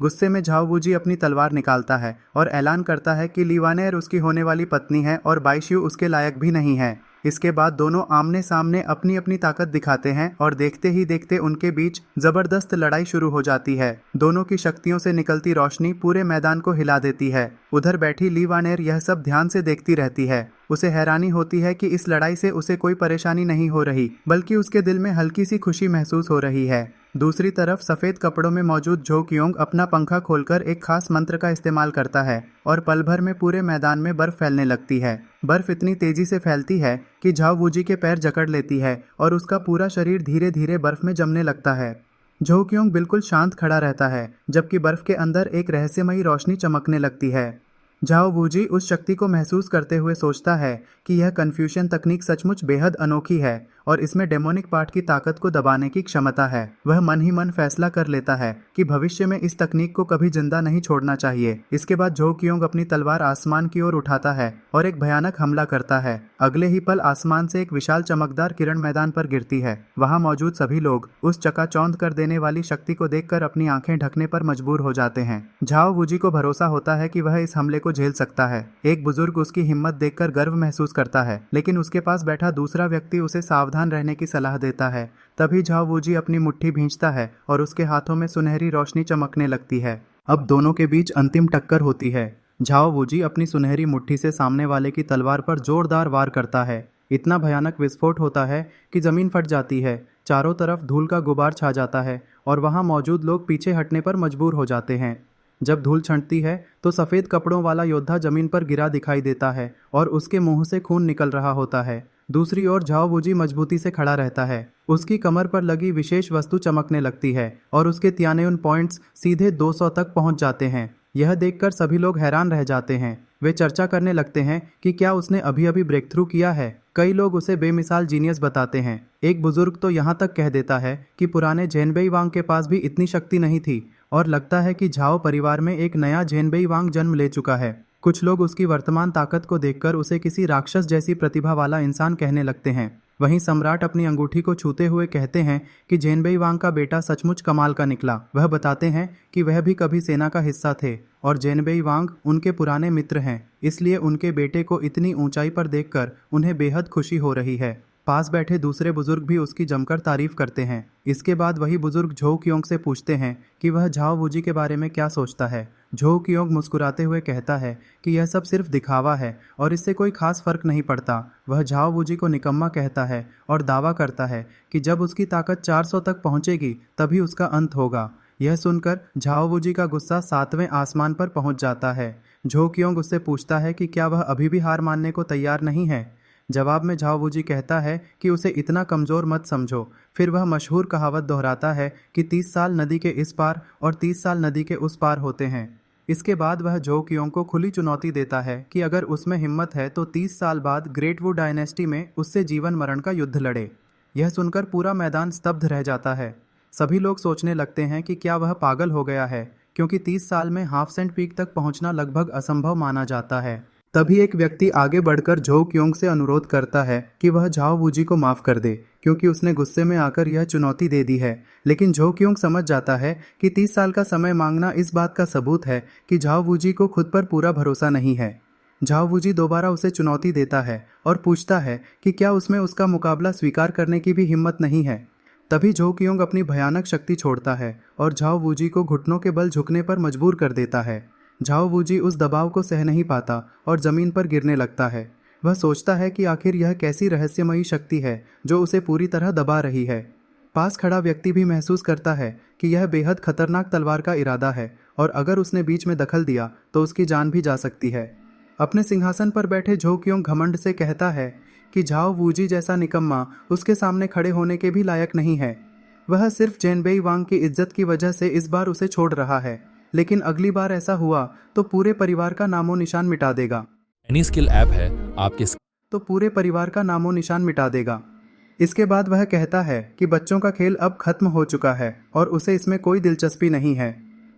गुस्से में झाओ वूजी अपनी तलवार निकालता है और ऐलान करता है कि ली वानेर उसकी होने वाली पत्नी है और बाई शियू उसके लायक भी नहीं है। इसके बाद दोनों आमने सामने अपनी अपनी ताकत दिखाते हैं और देखते ही देखते उनके बीच जबरदस्त लड़ाई शुरू हो जाती है। दोनों की शक्तियों से निकलती रोशनी पूरे मैदान को हिला देती है। उधर बैठी ली वानेर यह सब ध्यान से देखती रहती है। उसे हैरानी होती है कि इस लड़ाई से उसे कोई परेशानी नहीं हो रही, बल्कि उसके दिल में हल्की सी खुशी महसूस हो रही है। दूसरी तरफ सफ़ेद कपड़ों में मौजूद जो क्योंग अपना पंखा खोलकर एक खास मंत्र का इस्तेमाल करता है और पल भर में पूरे मैदान में बर्फ फैलने लगती है। बर्फ इतनी तेजी से फैलती है कि झाओ वूजी के पैर जकड़ लेती है और उसका पूरा शरीर धीरे धीरे बर्फ में जमने लगता है। जो क्योंग बिल्कुल शांत खड़ा रहता है, जबकि बर्फ के अंदर एक रहस्यमयी रोशनी चमकने लगती है। झाओ वूजी उस शक्ति को महसूस करते हुए सोचता है कि यह कन्फ्यूशन तकनीक सचमुच बेहद अनोखी है और इसमें डेमोनिक पार्ट की ताकत को दबाने की क्षमता है। वह मन ही मन फैसला कर लेता है कि भविष्य में इस तकनीक को कभी जिंदा नहीं छोड़ना चाहिए। इसके बाद जो क्योंग अपनी तलवार आसमान की ओर उठाता है और एक भयानक हमला करता है। अगले ही पल आसमान से एक विशाल चमकदार किरण मैदान पर गिरती है। वहां मौजूद सभी लोग उस चकाचौंध कर देने वाली शक्ति को देखकर अपनी आंखें ढकने पर मजबूर हो जाते हैं। झाओ वूजी को भरोसा होता है कि वह इस हमले को झेल सकता है। एक बुजुर्ग उसकी हिम्मत देखकर गर्व महसूस करता है, लेकिन उसके पास बैठा दूसरा व्यक्ति उसे सावधान रहने की सलाह देता है। तभी झाओ वूजी अपनी मुट्ठी भींचता है और उसके हाथों में सुनहरी रोशनी चमकने लगती है। अब दोनों के बीच अंतिम टक्कर होती है। झाओ वूजी अपनी सुनहरी मुट्ठी से सामने वाले की तलवार पर जोरदार वार करता है। इतना भयानक विस्फोट होता है कि जमीन फट जाती है। चारों तरफ धूल का गुबार छा जाता है और वहां मौजूद लोग पीछे हटने पर मजबूर हो जाते हैं। जब धूल छंटती है तो सफ़ेद कपड़ों वाला योद्धा जमीन पर गिरा दिखाई देता है और उसके मुंह से खून निकल रहा होता है। दूसरी ओर झाओ वूजी मजबूती से खड़ा रहता है। उसकी कमर पर लगी विशेष वस्तु चमकने लगती है और उसके त्यानेउन पॉइंट्स सीधे 200 तक पहुंच जाते हैं। यह देखकर सभी लोग हैरान रह जाते हैं। वे चर्चा करने लगते हैं कि क्या उसने अभी अभी ब्रेक थ्रू किया है। कई लोग उसे बेमिसाल जीनियस बताते हैं। एक बुजुर्ग तो यहाँ तक कह देता है कि पुराने झेनबेई वांग के पास भी इतनी शक्ति नहीं थी और लगता है कि झाओ परिवार में एक नया झेनबेई वांग जन्म ले चुका है। कुछ लोग उसकी वर्तमान ताकत को देखकर उसे किसी राक्षस जैसी प्रतिभा वाला इंसान कहने लगते हैं। वहीं सम्राट अपनी अंगूठी को छूते हुए कहते हैं कि झेनबेई वांग का बेटा सचमुच कमाल का निकला। वह बताते हैं कि वह भी कभी सेना का हिस्सा थे और झेनबेई वांग उनके पुराने मित्र हैं, इसलिए उनके बेटे को इतनी ऊंचाई पर देखकर उन्हें बेहद खुशी हो रही है। पास बैठे दूसरे बुजुर्ग भी उसकी जमकर तारीफ करते हैं। इसके बाद वही बुजुर्ग झो क्योंग से पूछते हैं कि वह झाओ वूजी के बारे में क्या सोचता है। झो क्योंग मुस्कुराते हुए कहता है कि यह सब सिर्फ दिखावा है और इससे कोई खास फर्क नहीं पड़ता। वह झाओ वूजी को निकम्मा कहता है और दावा करता है कि जब उसकी ताकत 400 तक पहुंचेगी तभी उसका अंत होगा। यह सुनकर झाओ वूजी का गुस्सा 7वें आसमान पर पहुंच जाता है। झो क्योंग उससे पूछता है कि क्या वह अभी भी हार मानने को तैयार नहीं है। जवाब में झाओ वूजी कहता है कि उसे इतना कमज़ोर मत समझो। फिर वह मशहूर कहावत दोहराता है कि 30 साल नदी के इस पार और 30 साल नदी के उस पार होते हैं। इसके बाद वह झो क्योंग को खुली चुनौती देता है कि अगर उसमें हिम्मत है तो 30 साल बाद ग्रेट वू डायनेस्टी में उससे जीवन मरण का युद्ध लड़े। यह सुनकर पूरा मैदान स्तब्ध रह जाता है। सभी लोग सोचने लगते हैं कि क्या वह पागल हो गया है, क्योंकि 30 साल में हाफ सेंट पीक तक पहुंचना लगभग असंभव माना जाता है। तभी एक व्यक्ति आगे बढ़कर झो क्योंग से अनुरोध करता है कि वह झाओ वूजी को माफ़ कर दे, क्योंकि उसने गुस्से में आकर यह चुनौती दे दी है। लेकिन झो क्योंग समझ जाता है कि 30 साल का समय मांगना इस बात का सबूत है कि झाओ वूजी को खुद पर पूरा भरोसा नहीं है। झाओ वूजी दोबारा उसे चुनौती देता है और पूछता है कि क्या उसमें उसका मुकाबला स्वीकार करने की भी हिम्मत नहीं है। तभी झो क्योंग अपनी भयानक शक्ति छोड़ता है और झाओ वूजी को घुटनों के बल झुकने पर मजबूर कर देता है। झाओ वूजी उस दबाव को सह नहीं पाता और ज़मीन पर गिरने लगता है। वह सोचता है कि आखिर यह कैसी रहस्यमयी शक्ति है जो उसे पूरी तरह दबा रही है। पास खड़ा व्यक्ति भी महसूस करता है कि यह बेहद खतरनाक तलवार का इरादा है और अगर उसने बीच में दखल दिया तो उसकी जान भी जा सकती है। अपने सिंहासन पर बैठे झो क्योंग घमंड से कहता है कि झाओ वूजी जैसा निकम्मा उसके सामने खड़े होने के भी लायक नहीं है। वह सिर्फ झेनबेई वांग की इज्जत की वजह से इस बार उसे छोड़ रहा है, लेकिन अगली बार ऐसा हुआ तो पूरे परिवार का नामो निशान मिटा देगा। एनी स्किल ऐप है आपके पूरे परिवार का नामो निशान मिटा देगा। इसके बाद वह कहता है कि बच्चों का खेल अब खत्म हो चुका है और उसे इसमें कोई दिलचस्पी नहीं है।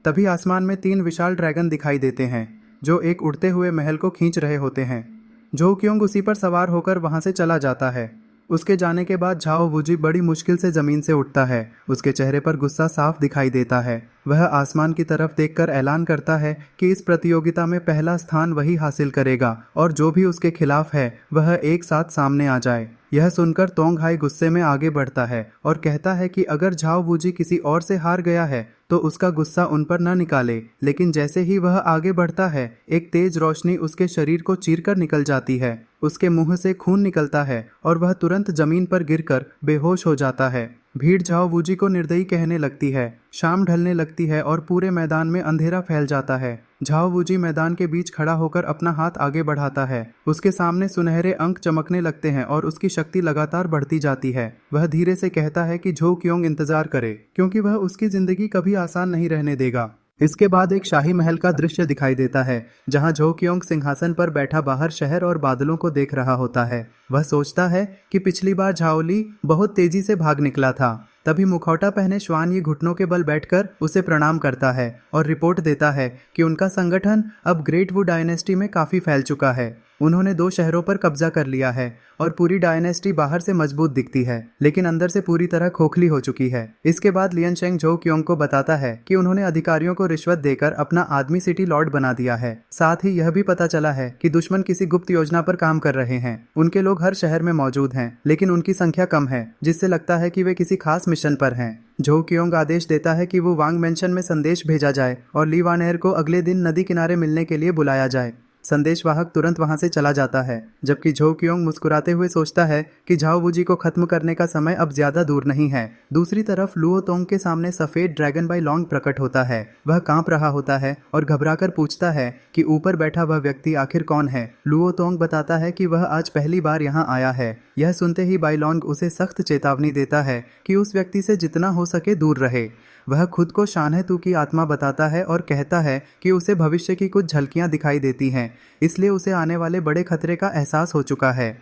तभी आसमान में 3 विशाल ड्रैगन दिखाई देते हैं जो एक उड़ते हुए महल को खींच रहे होते हैं। झो क्योंग उसी पर सवार होकर वहां से चला जाता है। उसके जाने के बाद झाओ वूजी बड़ी मुश्किल से ज़मीन से उठता है। उसके चेहरे पर गुस्सा साफ दिखाई देता है। वह आसमान की तरफ देखकर ऐलान करता है कि इस प्रतियोगिता में पहला स्थान वही हासिल करेगा और जो भी उसके खिलाफ है वह एक साथ सामने आ जाए। यह सुनकर तोंग हाई गुस्से में आगे बढ़ता है और कहता है कि अगर झाओ वूजी किसी और से हार गया है तो उसका गुस्सा उन पर न निकाले। लेकिन जैसे ही वह आगे बढ़ता है एक तेज रोशनी उसके शरीर को चीरकर निकल जाती है। उसके मुंह से खून निकलता है और वह तुरंत जमीन पर गिरकर बेहोश हो जाता है। भीड़ झाओ वूजी को निर्दयी कहने लगती है। शाम ढलने लगती है और पूरे मैदान में अंधेरा फैल जाता है। झाओ वूजी मैदान के बीच खड़ा होकर अपना हाथ आगे बढ़ाता है। उसके सामने सुनहरे अंक चमकने लगते हैं और उसकी शक्ति लगातार बढ़ती जाती है। वह धीरे से कहता है कि झो क्योंग इंतजार करे, क्योंकि वह उसकी जिंदगी कभी आसान नहीं रहने देगा। इसके बाद एक शाही महल का दृश्य दिखाई देता है जहां झो क्योंग सिंहासन पर बैठा बाहर शहर और बादलों को देख रहा होता है। वह सोचता है कि पिछली बार झाओली बहुत तेजी से भाग निकला था। तभी मुखौटा पहने श्वान ये घुटनों के बल बैठकर उसे प्रणाम करता है और रिपोर्ट देता है कि उनका संगठन अब ग्रेट वू डायनेस्टी में काफी फैल चुका है। उन्होंने 2 शहरों पर कब्जा कर लिया है और पूरी डायनेस्टी बाहर से मजबूत दिखती है लेकिन अंदर से पूरी तरह खोखली हो चुकी है। इसके बाद लियन शेंग झो क्योंग को बताता है कि उन्होंने अधिकारियों को रिश्वत देकर अपना आदमी सिटी लॉर्ड बना दिया है। साथ ही यह भी पता चला है कि दुश्मन किसी गुप्त योजना पर काम कर रहे हैं। उनके लोग हर शहर में मौजूद हैं लेकिन उनकी संख्या कम है जिससे लगता है कि वे किसी खास मिशन पर हैं। झो क्योंग आदेश देता है कि वो वांग मेंशन में संदेश भेजा जाए और ली वान एर को अगले दिन नदी किनारे मिलने के लिए बुलाया जाए। संदेशवाहक तुरंत वहां से चला जाता है जबकि झो क्योंग मुस्कुराते हुए सोचता है कि झाओ वूजी को खत्म करने का समय अब ज्यादा दूर नहीं है। दूसरी तरफ लुओ तोंग के सामने सफेद ड्रैगन बाई लॉन्ग प्रकट होता है। वह कांप रहा होता है और घबराकर पूछता है कि ऊपर बैठा वह व्यक्ति आखिर कौन है। लुओ तोंग बताता है कि वह आज पहली बार यहाँ आया है। यह सुनते ही बाई लॉन्ग उसे सख्त चेतावनी देता है कि उस व्यक्ति से जितना हो सके दूर रहे। वह खुद को शानहे तू की आत्मा बताता है और कहता है कि उसे भविष्य की कुछ झलकियां दिखाई देती हैं, इसलिए उसे आने वाले बड़े खतरे का एहसास हो चुका है।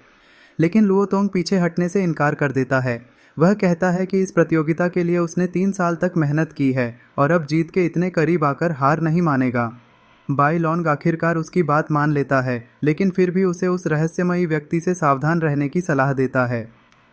लेकिन लुओ तोंग पीछे हटने से इनकार कर देता है। वह कहता है कि इस प्रतियोगिता के लिए उसने 3 साल तक मेहनत की है और अब जीत के इतने करीब आकर हार नहीं मानेगा। बाई लॉन्ग आखिरकार उसकी बात मान लेता है लेकिन फिर भी उसे उस रहस्यमयी व्यक्ति से सावधान रहने की सलाह देता है।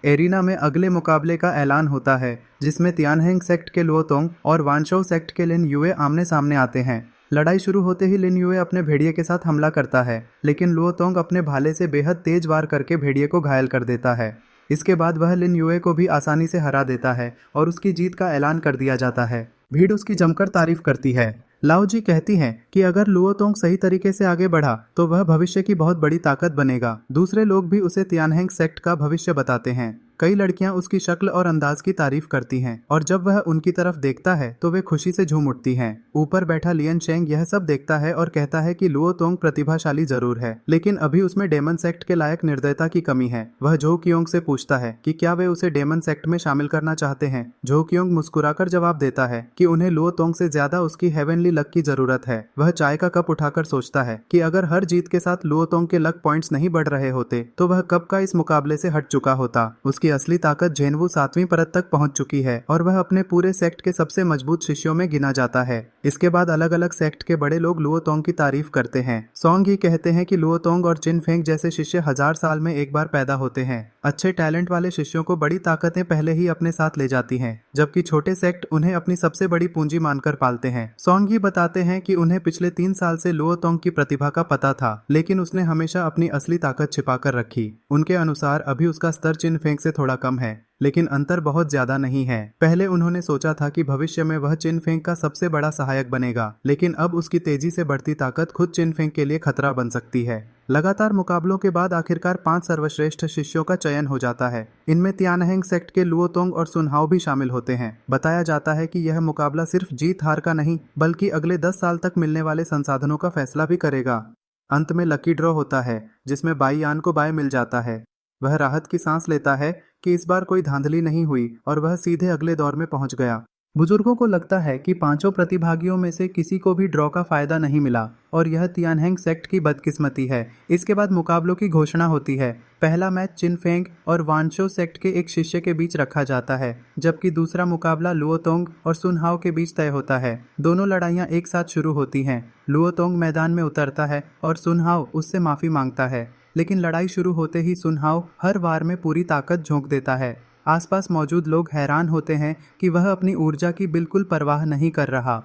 एरिना में अगले मुकाबले का ऐलान होता है जिसमें तियानहेंग सेक्ट के लुओ तोंग और वानशो सेक्ट के लिन युए आमने सामने आते हैं। लड़ाई शुरू होते ही लिन युए अपने भेड़िए के साथ हमला करता है लेकिन लुओ तोंग अपने भाले से बेहद तेज वार करके भेड़िए को घायल कर देता है। इसके बाद वह लिन युए को भी आसानी से हरा देता है और उसकी जीत का ऐलान कर दिया जाता है। भीड़ उसकी जमकर तारीफ करती है। लाओ जी कहती हैं कि अगर लुओ तोंग सही तरीके से आगे बढ़ा तो वह भविष्य की बहुत बड़ी ताकत बनेगा। दूसरे लोग भी उसे तियानहेंग सेक्ट का भविष्य बताते हैं। कई लड़कियां उसकी शक्ल और अंदाज की तारीफ करती हैं और जब वह उनकी तरफ देखता है तो वे खुशी से झूम उठती हैं। ऊपर बैठा लियन शेंग यह सब देखता है और कहता है कि लुओ तोंग प्रतिभाशाली जरूर है लेकिन अभी उसमें डेमन सेक्ट के लायक निर्दयता की कमी है। वह झो क्योंग से पूछता है कि क्या वे उसे डेमन सेक्ट में शामिल करना चाहते हैं। झो क्योंग मुस्कुराकर जवाब देता है कि उन्हें लुओ तोंग से ज्यादा उसकी हेवनली लक की जरूरत है। वह चाय का कप उठाकर सोचता है कि अगर हर जीत के साथ लुओ तोंग के लक पॉइंट्स नहीं बढ़ रहे होते तो वह कब का इस मुकाबले से हट चुका होता। उसकी असली ताकत झेनवू 7वीं परत तक पहुंच चुकी है और वह अपने पूरे सेक्ट के सबसे मजबूत शिष्यों में गिना जाता है। इसके बाद अलग अलग सेक्ट के बड़े लोग लुओ तोंग की तारीफ करते हैं। सोंग ही कहते हैं कि लुओ तोंग और चिन फेंग जैसे शिष्य 1000 साल में एक बार पैदा होते हैं। अच्छे टैलेंट वाले शिष्यों को बड़ी ताकतें पहले ही अपने साथ ले जाती हैं जबकि छोटे सेक्ट उन्हें अपनी सबसे बड़ी पूंजी मानकर पालते हैं। सोंग ही बताते हैं कि उन्हें पिछले 3 साल से लुओ तोंग की प्रतिभा का पता था लेकिन उसने हमेशा अपनी असली ताकत छिपाकर रखी। उनके अनुसार अभी उसका स्तर चिन फेंग से थोड़ा कम है लेकिन अंतर बहुत ज्यादा नहीं है। पहले उन्होंने सोचा था कि भविष्य में वह चिन फेंग का सबसे बड़ा सहायक बनेगा लेकिन अब उसकी तेजी से बढ़ती ताकत खुद चिन फेंग के लिए खतरा बन सकती है। लगातार मुकाबलों के बाद आखिरकार 5 सर्वश्रेष्ठ शिष्यों का चयन हो जाता है। इनमें तियानहेंग सेक्ट के लुओ तोंग और सुनहाओ भी शामिल होते हैं। बताया जाता है कि यह मुकाबला सिर्फ जीत हार का नहीं बल्कि अगले 10 साल तक मिलने वाले संसाधनों का फैसला भी करेगा। अंत में लकी ड्रॉ होता है जिसमें बाई यान को बाय मिल जाता है। वह राहत की सांस लेता है कि इस बार कोई धांधली नहीं हुई और वह सीधे अगले दौर में पहुंच गया। बुजुर्गों को लगता है कि 5 प्रतिभागियों में से किसी को भी ड्रॉ का फायदा नहीं मिला और यह तियानहेंग सेक्ट की बदकिस्मती है। इसके बाद मुकाबलों की घोषणा होती है। पहला मैच चिन फेंग और वानशो सेक्ट के एक शिष्य के बीच रखा जाता है जबकि दूसरा मुकाबला लुओ तोंग और सुनहाओ के बीच तय होता है। दोनों लड़ाइयां एक साथ शुरू होती हैं। लुओ तोंग मैदान में उतरता है और सुनहाओ उससे माफी मांगता है लेकिन लड़ाई शुरू होते ही सुनहाओ हर वार में पूरी ताकत झोंक देता है। आसपास मौजूद लोग हैरान होते हैं कि वह अपनी ऊर्जा की बिल्कुल परवाह नहीं कर रहा।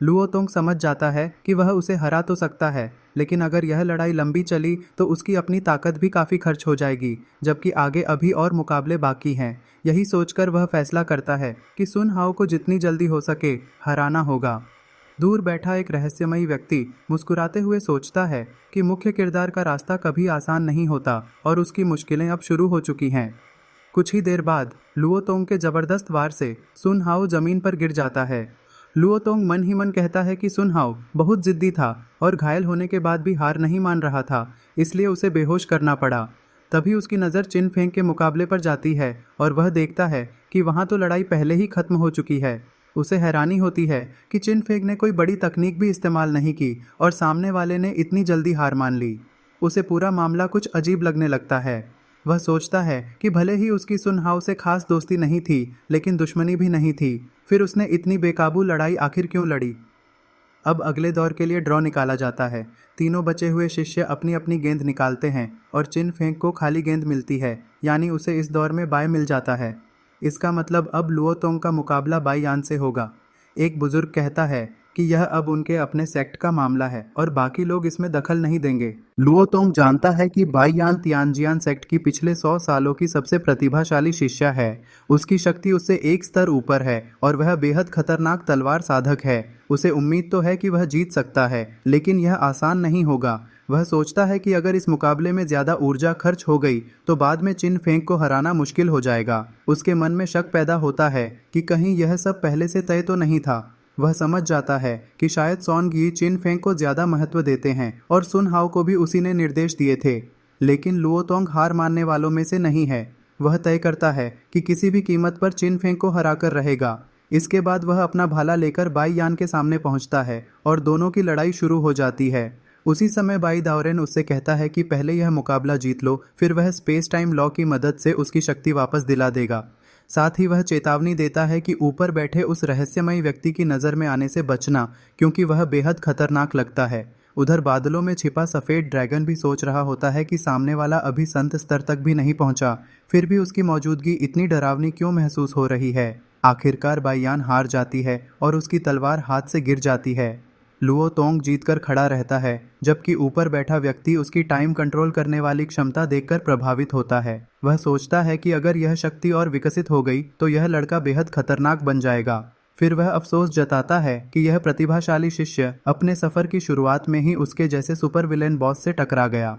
लुओ तोंग समझ जाता है कि वह उसे हरा तो सकता है लेकिन अगर यह लड़ाई लंबी चली तो उसकी अपनी ताकत भी काफ़ी खर्च हो जाएगी जबकि आगे अभी और मुकाबले बाकी हैं। यही सोचकर वह फैसला करता है कि सुनहाओ को जितनी जल्दी हो सके हराना होगा। दूर बैठा एक रहस्यमयी व्यक्ति मुस्कुराते हुए सोचता है कि मुख्य किरदार का रास्ता कभी आसान नहीं होता और उसकी मुश्किलें अब शुरू हो चुकी हैं। कुछ ही देर बाद लुओ तोंग के जबरदस्त वार से सुनहाओ जमीन पर गिर जाता है। लुओ तोंग मन ही मन कहता है कि सुनहाओ बहुत जिद्दी था और घायल होने के बाद भी हार नहीं मान रहा था, इसलिए उसे बेहोश करना पड़ा। तभी उसकी नज़र चिन फेंग के मुकाबले पर जाती है और वह देखता है कि वहाँ तो लड़ाई पहले ही खत्म हो चुकी है। उसे हैरानी होती है कि चिन फेंग ने कोई बड़ी तकनीक भी इस्तेमाल नहीं की और सामने वाले ने इतनी जल्दी हार मान ली। उसे पूरा मामला कुछ अजीब लगने लगता है। वह सोचता है कि भले ही उसकी सुन हाओ से खास दोस्ती नहीं थी, लेकिन दुश्मनी भी नहीं थी। फिर उसने इतनी बेकाबू लड़ाई आखिर क्यों लड़ी? अब अगले दौर के लिए ड्रॉ निकाला जाता है। तीनों बचे हुए शिष्य अपनी अपनी गेंद निकालते हैं और चिन फेंग को खाली गेंद मिलती है, यानी उसे इस दौर में बाय मिल जाता है। इसका मतलब अब लुओ तोंग का मुकाबला बाई यान से होगा। एक बुजुर्ग कहता है कि यह अब उनके अपने सेक्ट का मामला है और बाकी लोग इसमें दखल नहीं देंगे। लुओ तोंग जानता है कि बाई यान तियानजियान सेक्ट की पिछले 100 सालों की सबसे प्रतिभाशाली शिष्य है। उसकी शक्ति उससे एक स्तर ऊपर है और वह बेहद खतरनाक तलवार साधक है। उसे उम्मीद तो है कि वह जीत सकता है, लेकिन यह आसान नहीं होगा। वह सोचता है कि अगर इस मुकाबले में ज्यादा ऊर्जा खर्च हो गई तो बाद में चिन फेंग को हराना मुश्किल हो जाएगा। उसके मन में शक पैदा होता है कि कहीं यह सब पहले से तय तो नहीं था। वह समझ जाता है कि शायद सॉन गी चिन फेंग को ज्यादा महत्व देते हैं और सुन हाओ को भी उसी ने निर्देश दिए थे। लेकिन लुओ तोंग हार मानने वालों में से नहीं है। वह तय करता है कि किसी भी कीमत पर चिन फेंग को हराकर रहेगा। इसके बाद वह अपना भाला लेकर बाई यान के सामने पहुंचता है और दोनों की लड़ाई शुरू हो जाती है। उसी समय बाई दाओरेन उससे कहता है कि पहले यह मुकाबला जीत लो, फिर वह स्पेस टाइम लॉ की मदद से उसकी शक्ति वापस दिला देगा। साथ ही वह चेतावनी देता है कि ऊपर बैठे उस रहस्यमयी व्यक्ति की नज़र में आने से बचना, क्योंकि वह बेहद खतरनाक लगता है। उधर बादलों में छिपा सफ़ेद ड्रैगन भी सोच रहा होता है कि सामने वाला अभी संत स्तर तक भी नहीं पहुंचा, फिर भी उसकी मौजूदगी इतनी डरावनी क्यों महसूस हो रही है। आखिरकार बाई यान हार जाती है और उसकी तलवार हाथ से गिर जाती है। लुओ तोंग जीतकर खड़ा रहता है, जबकि ऊपर बैठा व्यक्ति उसकी टाइम कंट्रोल करने वाली क्षमता देखकर प्रभावित होता है। वह सोचता है कि अगर यह शक्ति और विकसित हो गई तो यह लड़का बेहद खतरनाक बन जाएगा। फिर वह अफसोस जताता है कि यह प्रतिभाशाली शिष्य अपने सफर की शुरुआत में ही उसके जैसे सुपर विलेन बॉस से टकरा गया।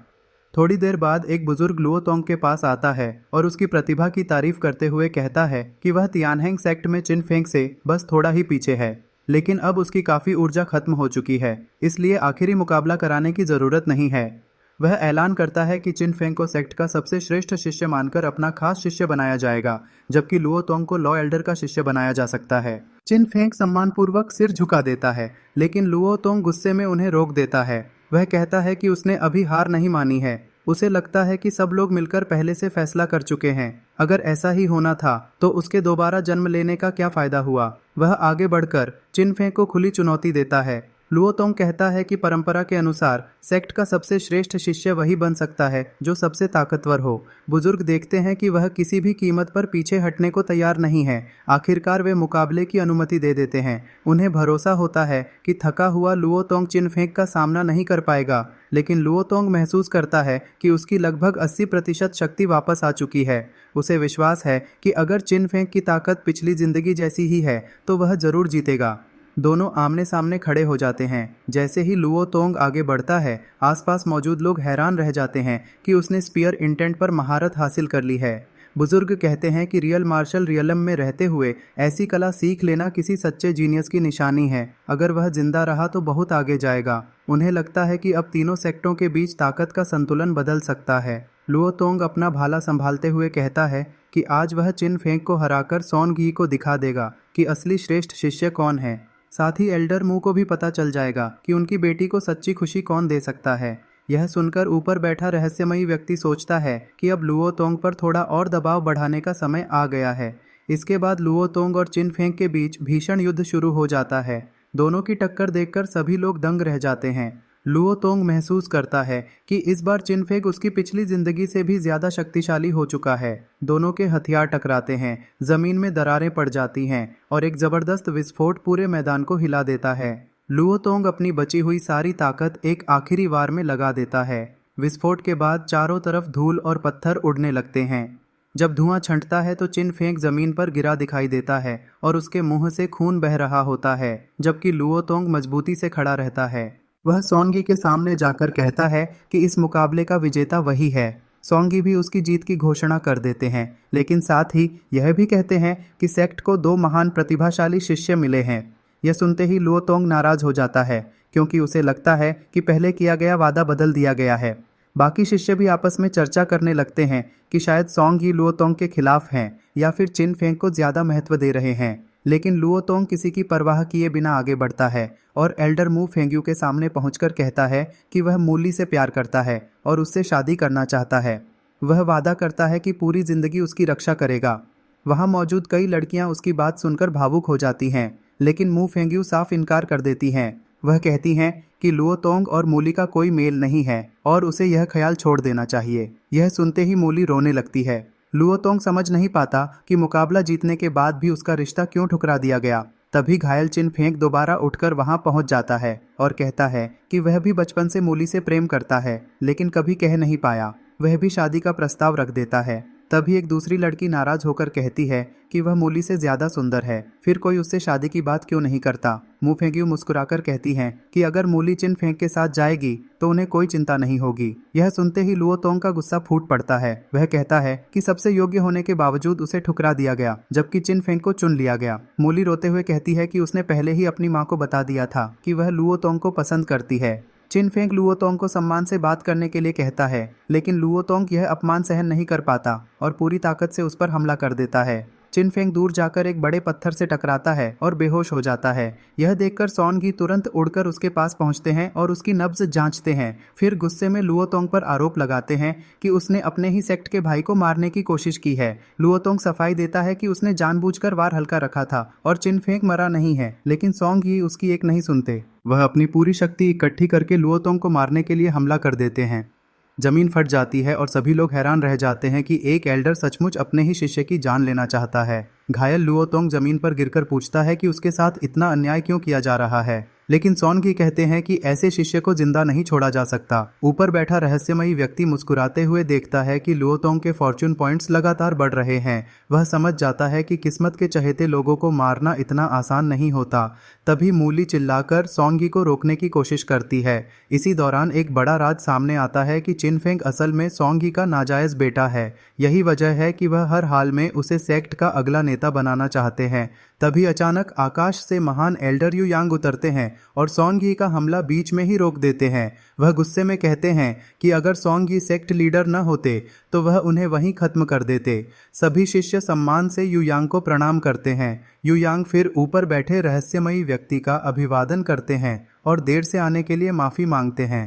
थोड़ी देर बाद एक बुजुर्ग लुओ तोंग के पास आता है और उसकी प्रतिभा की तारीफ करते हुए कहता है कि वह तियानहेंग सेक्ट में चिन फेंग से बस थोड़ा ही पीछे है, लेकिन अब उसकी काफ़ी ऊर्जा खत्म हो चुकी है, इसलिए आखिरी मुकाबला कराने की ज़रूरत नहीं है। वह ऐलान करता है कि चिन फेंग को सेक्ट का सबसे श्रेष्ठ शिष्य मानकर अपना खास शिष्य बनाया जाएगा, जबकि लुओ तोंग को लॉ एल्डर का शिष्य बनाया जा सकता है। चिन फेंग सम्मानपूर्वक सिर झुका देता है, लेकिन लुओ तोंग गुस्से में उन्हें रोक देता है। वह कहता है कि उसने अभी हार नहीं मानी है। उसे लगता है कि सब लोग मिलकर पहले से फैसला कर चुके हैं। अगर ऐसा ही होना था तो उसके दोबारा जन्म लेने का क्या फायदा हुआ। वह आगे बढ़कर चिन फेंग को खुली चुनौती देता है। लुओ तोंग कहता है कि परंपरा के अनुसार सेक्ट का सबसे श्रेष्ठ शिष्य वही बन सकता है जो सबसे ताकतवर हो। बुजुर्ग देखते हैं कि वह किसी भी कीमत पर पीछे हटने को तैयार नहीं है। आखिरकार वे मुकाबले की अनुमति दे देते हैं। उन्हें भरोसा होता है कि थका हुआ लुओ तोंग चिन फेंग का सामना नहीं कर पाएगा, लेकिन लुओ तोंग महसूस करता है कि उसकी लगभग 80% शक्ति वापस आ चुकी है। उसे विश्वास है कि अगर चिन फेंग की ताकत पिछली जिंदगी जैसी ही है तो वह जरूर जीतेगा। दोनों आमने सामने खड़े हो जाते हैं। जैसे ही लुओ तोंग आगे बढ़ता है, आसपास मौजूद लोग हैरान रह जाते हैं कि उसने स्पीयर इंटेंट पर महारत हासिल कर ली है। बुजुर्ग कहते हैं कि रियल मार्शल रियलम में रहते हुए ऐसी कला सीख लेना किसी सच्चे जीनियस की निशानी है। अगर वह जिंदा रहा तो बहुत आगे जाएगा। उन्हें लगता है कि अब तीनों सेक्टों के बीच ताकत का संतुलन बदल सकता है। लुओ तोंग अपना भाला संभालते हुए कहता है कि आज वह चिन फेंग को हराकर सॉन गी को दिखा देगा कि असली श्रेष्ठ शिष्य कौन है। साथ ही एल्डर मू को भी पता चल जाएगा कि उनकी बेटी को सच्ची खुशी कौन दे सकता है। यह सुनकर ऊपर बैठा रहस्यमयी व्यक्ति सोचता है कि अब लुओ तोंग पर थोड़ा और दबाव बढ़ाने का समय आ गया है। इसके बाद लुओ तोंग और चिन फेंग के बीच भीषण युद्ध शुरू हो जाता है। दोनों की टक्कर देखकर सभी लोग दंग रह जाते हैं। लुओ तोंग महसूस करता है कि इस बार चिन फेंग उसकी पिछली जिंदगी से भी ज्यादा शक्तिशाली हो चुका है। दोनों के हथियार टकराते हैं, जमीन में दरारें पड़ जाती हैं और एक जबरदस्त विस्फोट पूरे मैदान को हिला देता है। लुओ तोंग अपनी बची हुई सारी ताकत एक आखिरी वार में लगा देता है। विस्फोट के बाद चारों तरफ धूल और पत्थर उड़ने लगते हैं। जब धुआं छंटता है तो चिन फेंग जमीन पर गिरा दिखाई देता है और उसके मुंह से खून बह रहा होता है, जबकि लुओ तोंग मजबूती से खड़ा रहता है। वह सॉन्गी के सामने जाकर कहता है कि इस मुकाबले का विजेता वही है। सॉन्गी भी उसकी जीत की घोषणा कर देते हैं, लेकिन साथ ही यह भी कहते हैं कि सेक्ट को 2 महान प्रतिभाशाली शिष्य मिले हैं। यह सुनते ही लुओ तोंग नाराज हो जाता है, क्योंकि उसे लगता है कि पहले किया गया वादा बदल दिया गया है। बाकी शिष्य भी आपस में चर्चा करने लगते हैं कि शायद सॉन्गी लुओ तोंग के खिलाफ हैं या फिर चिन फेंग को ज़्यादा महत्व दे रहे हैं। लेकिन लुओतोंग किसी की परवाह किए बिना आगे बढ़ता है और एल्डर मू फेंग्यू के सामने पहुंचकर कहता है कि वह मूली से प्यार करता है और उससे शादी करना चाहता है। वह वादा करता है कि पूरी जिंदगी उसकी रक्षा करेगा। वहां मौजूद कई लड़कियां उसकी बात सुनकर भावुक हो जाती हैं, लेकिन मू फेंग्यू साफ इनकार कर देती हैं। वह कहती हैं कि लुओतोंग और मूली का कोई मेल नहीं है और उसे यह ख्याल छोड़ देना चाहिए। यह सुनते ही मूली रोने लगती है। लुओतोंग समझ नहीं पाता कि मुकाबला जीतने के बाद भी उसका रिश्ता क्यों ठुकरा दिया गया। तभी घायल चिन फेंग दोबारा उठकर वहां पहुंच जाता है और कहता है कि वह भी बचपन से मूली से प्रेम करता है, लेकिन कभी कह नहीं पाया। वह भी शादी का प्रस्ताव रख देता है। तभी एक दूसरी लड़की नाराज होकर कहती है कि वह मूली से ज्यादा सुंदर है, फिर कोई उससे शादी की बात क्यों नहीं करता। मू फेंग्यू मुस्कुराकर कहती हैं कि अगर मूली चिन फेंग के साथ जाएगी तो उन्हें कोई चिंता नहीं होगी। यह सुनते ही लुओतोंग का गुस्सा फूट पड़ता है। वह कहता है कि सबसे योग्य होने के बावजूद उसे ठुकरा दिया गया, जबकि चिन फेंग को चुन लिया गया। मूली रोते हुए कहती है कि उसने पहले ही अपनी माँ को बता दिया था कि वह लुओतोंग को पसंद करती है। चिन फेंग लुओतोंग को सम्मान से बात करने के लिए कहता है, लेकिन लुओतोंग यह अपमान सहन नहीं कर पाता और पूरी ताकत से उस पर हमला कर देता है। चिन फेंग दूर जाकर एक बड़े पत्थर से टकराता है और बेहोश हो जाता है। यह देखकर सॉन्गी तुरंत उड़कर उसके पास पहुंचते हैं और उसकी नब्ज जांचते हैं। फिर गुस्से में लुओतोंग पर आरोप लगाते हैं कि उसने अपने ही सेक्ट के भाई को मारने की कोशिश की है। लुओतोंग सफाई देता है कि उसने जानबूझकर वार हल्का रखा था और चिन फेंग मरा नहीं है, लेकिन सॉन्गी उसकी एक नहीं सुनते। वह अपनी पूरी शक्ति इकट्ठी करके लुओतोंग को मारने के लिए हमला कर देते हैं। जमीन फट जाती है और सभी लोग हैरान रह जाते हैं कि एक एल्डर सचमुच अपने ही शिष्य की जान लेना चाहता है। घायल लुओतोंग जमीन पर गिरकर पूछता है कि उसके साथ इतना अन्याय क्यों किया जा रहा है, लेकिन सॉन्गी कहते हैं कि ऐसे शिष्य को जिंदा नहीं छोड़ा जा सकता। ऊपर बैठा रहस्यमयी व्यक्ति मुस्कुराते हुए देखता है कि लुओतोंग के फॉर्च्यून पॉइंट्स लगातार बढ़ रहे हैं। वह समझ जाता है कि किस्मत के चहेते लोगों को मारना इतना आसान नहीं होता। तभी मूली चिल्लाकर सॉन्गी को रोकने की कोशिश करती है। इसी दौरान एक बड़ा राज सामने आता है कि चिन फेंग असल में सॉन्गी का नाजायज बेटा है। यही वजह है कि वह हर हाल में उसे सेक्ट का अगला नेता बनाना चाहते हैं। तभी अचानक आकाश से महान एल्डर यू यांग उतरते हैं और सॉन्गी का हमला बीच में ही रोक देते हैं। वह गुस्से में कहते हैं कि अगर सॉन्गी सेक्ट लीडर न होते तो वह उन्हें वहीं खत्म कर देते। सभी शिष्य सम्मान से यू यांग को प्रणाम करते हैं। यू यांग फिर ऊपर बैठे रहस्यमयी व्यक्ति का अभिवादन करते हैं और देर से आने के लिए माफ़ी मांगते हैं।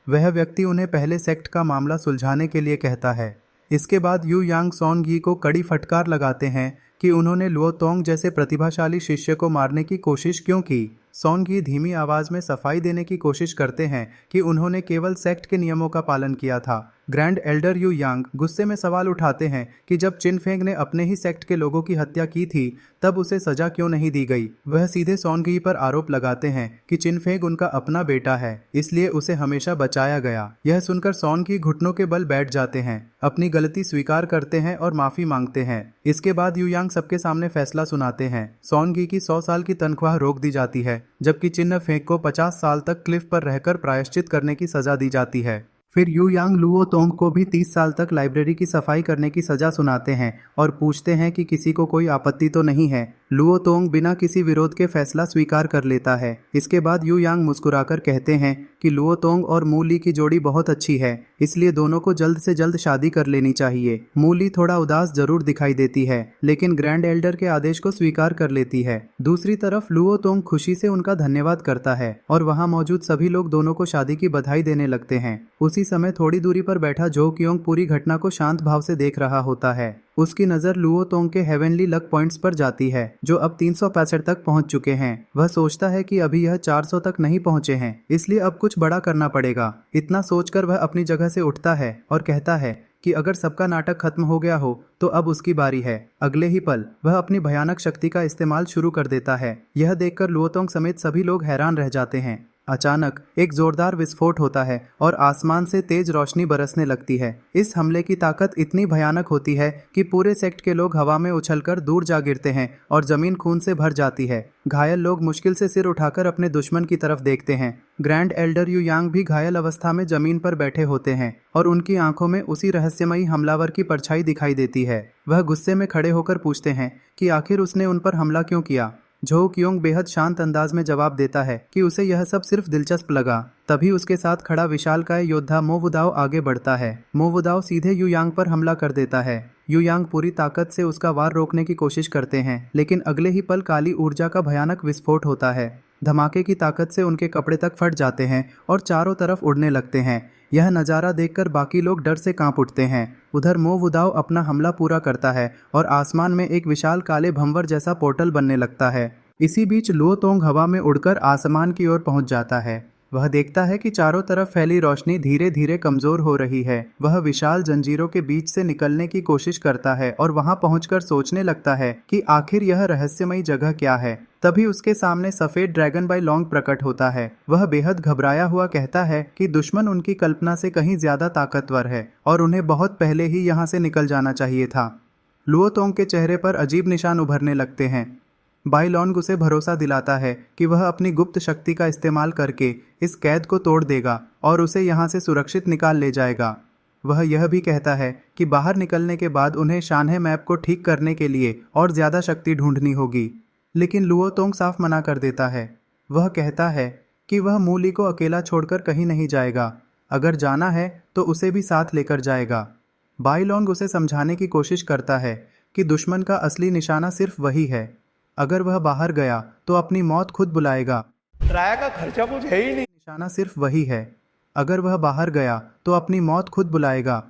वह व्यक्ति उन्हें पहले सेक्ट का मामला सुलझाने के लिए कहता है। इसके बाद यू यांग सॉन्गी को कड़ी फटकार लगाते हैं कि उन्होंने लुओतोंग जैसे प्रतिभाशाली शिष्य को मारने की कोशिश क्यों की। सॉन्गी धीमी आवाज में सफाई देने की कोशिश करते हैं कि उन्होंने केवल सेक्ट के नियमों का पालन किया था। ग्रैंड एल्डर यू यांग गुस्से में सवाल उठाते हैं कि जब चिन फेंग ने अपने ही सेक्ट के लोगों की हत्या की थी तब उसे सजा क्यों नहीं दी गई। वह सीधे सॉन्गी पर आरोप लगाते हैं कि चिन फेंग उनका अपना बेटा है, इसलिए उसे हमेशा बचाया गया। यह सुनकर सॉन्गी घुटनों के बल बैठ जाते हैं, अपनी गलती स्वीकार करते हैं और माफी मांगते हैं। इसके बाद यू यांग सबके सामने फैसला सुनाते हैं। सॉन्गी की 100 साल की तनख्वाह रोक दी जाती है, जबकि चिन फेंग को 50 साल तक क्लिफ पर रहकर प्रायश्चित करने की सजा दी जाती है। फिर यू यांग लुओतोंग को भी 30 साल तक लाइब्रेरी की सफाई करने की सजा सुनाते हैं और पूछते हैं कि किसी को कोई आपत्ति तो नहीं है। लुओतोंग बिना किसी विरोध के फैसला स्वीकार कर लेता है। इसके बाद यू यांग मुस्कुराकर कहते हैं कि लुओतोंग और मूली की जोड़ी बहुत अच्छी है, इसलिए दोनों को जल्द से जल्द शादी कर लेनी चाहिए। मूली थोड़ा उदास जरूर दिखाई देती है, लेकिन ग्रैंड एल्डर के आदेश को स्वीकार कर लेती है। दूसरी तरफ लुओतोंग खुशी से उनका धन्यवाद करता है और वहां मौजूद सभी लोग दोनों को शादी की बधाई देने लगते हैं। उसी समय थोड़ी दूरी पर बैठा जो क्योंग पूरी घटना को शांत भाव से देख रहा होता है। उसकी नज़र लुओतोंग के हेवनली लक पॉइंट्स पर जाती है जो अब 365 तक पहुंच चुके हैं। वह सोचता है कि अभी यह 400 तक नहीं पहुंचे हैं, इसलिए अब कुछ बड़ा करना पड़ेगा। इतना सोचकर वह अपनी जगह से उठता है और कहता है कि अगर सबका नाटक खत्म हो गया हो तो अब उसकी बारी है। अगले ही पल वह अपनी भयानक शक्ति का इस्तेमाल शुरू कर देता है। यह देखकर लुओतोंग समेत सभी लोग हैरान रह जाते हैं। अचानक एक जोरदार विस्फोट होता है और आसमान से तेज रोशनी बरसने लगती है। इस हमले की ताकत इतनी भयानक होती है कि पूरे सेक्ट के लोग हवा में उछलकर दूर जा गिरते हैं और जमीन खून से भर जाती है। घायल लोग मुश्किल से सिर उठाकर अपने दुश्मन की तरफ देखते हैं। ग्रैंड एल्डर यू यांग भी घायल अवस्था में जमीन पर बैठे होते हैं और उनकी आंखों में उसी रहस्यमयी हमलावर की परछाई दिखाई देती है। वह गुस्से में खड़े होकर पूछते हैं कि आखिर उसने उन पर हमला क्यों किया। झो क्योंग बेहद शांत अंदाज में जवाब देता है कि उसे यह सब सिर्फ दिलचस्प लगा। तभी उसके साथ खड़ा विशालकाय योद्धा मो वुदाओ आगे बढ़ता है। मो वुदाओ सीधे यू यांग पर हमला कर देता है। यू यांग पूरी ताकत से उसका वार रोकने की कोशिश करते हैं, लेकिन अगले ही पल काली ऊर्जा का भयानक विस्फोट होता है। धमाके की ताकत से उनके कपड़े तक फट जाते हैं और चारों तरफ उड़ने लगते हैं। यह नज़ारा देखकर बाकी लोग डर से कांप उठते हैं। उधर मो वुदाओ अपना हमला पूरा करता है और आसमान में एक विशाल काले भंवर जैसा पोर्टल बनने लगता है। इसी बीच लुओ तोंग हवा में उड़कर आसमान की ओर पहुंच जाता है। वह देखता है कि चारों तरफ फैली रोशनी धीरे धीरे कमजोर हो रही है। वह विशाल जंजीरों के बीच से निकलने की कोशिश करता है और वहां पहुंचकर सोचने लगता है कि आखिर यह रहस्यमयी जगह क्या है। तभी उसके सामने सफेद ड्रैगन बाई लॉन्ग प्रकट होता है। वह बेहद घबराया हुआ कहता है कि दुश्मन उनकी कल्पना से कहीं ज्यादा ताकतवर है और उन्हें बहुत पहले ही यहाँ से निकल जाना चाहिए था। लुओ तोंग के चेहरे पर अजीब निशान उभरने लगते हैं। बाई लॉन्ग उसे भरोसा दिलाता है कि वह अपनी गुप्त शक्ति का इस्तेमाल करके इस कैद को तोड़ देगा और उसे यहाँ से सुरक्षित निकाल ले जाएगा। वह यह भी कहता है कि बाहर निकलने के बाद उन्हें शानहे मैप को ठीक करने के लिए और ज़्यादा शक्ति ढूंढनी होगी, लेकिन लुओ तोंग साफ मना कर देता है। वह कहता है कि वह मू ली को अकेला छोड़कर कहीं नहीं जाएगा। अगर जाना है तो उसे भी साथ लेकर जाएगा। बाई लॉन्ग उसे समझाने की कोशिश करता है कि दुश्मन का असली निशाना सिर्फ वही है। अगर वह बाहर गया तो अपनी मौत खुद बुलाएगा। किराया का खर्चा कुछ है ही नहीं। निशाना सिर्फ वही है। अगर वह बाहर गया तो अपनी मौत खुद बुलाएगा।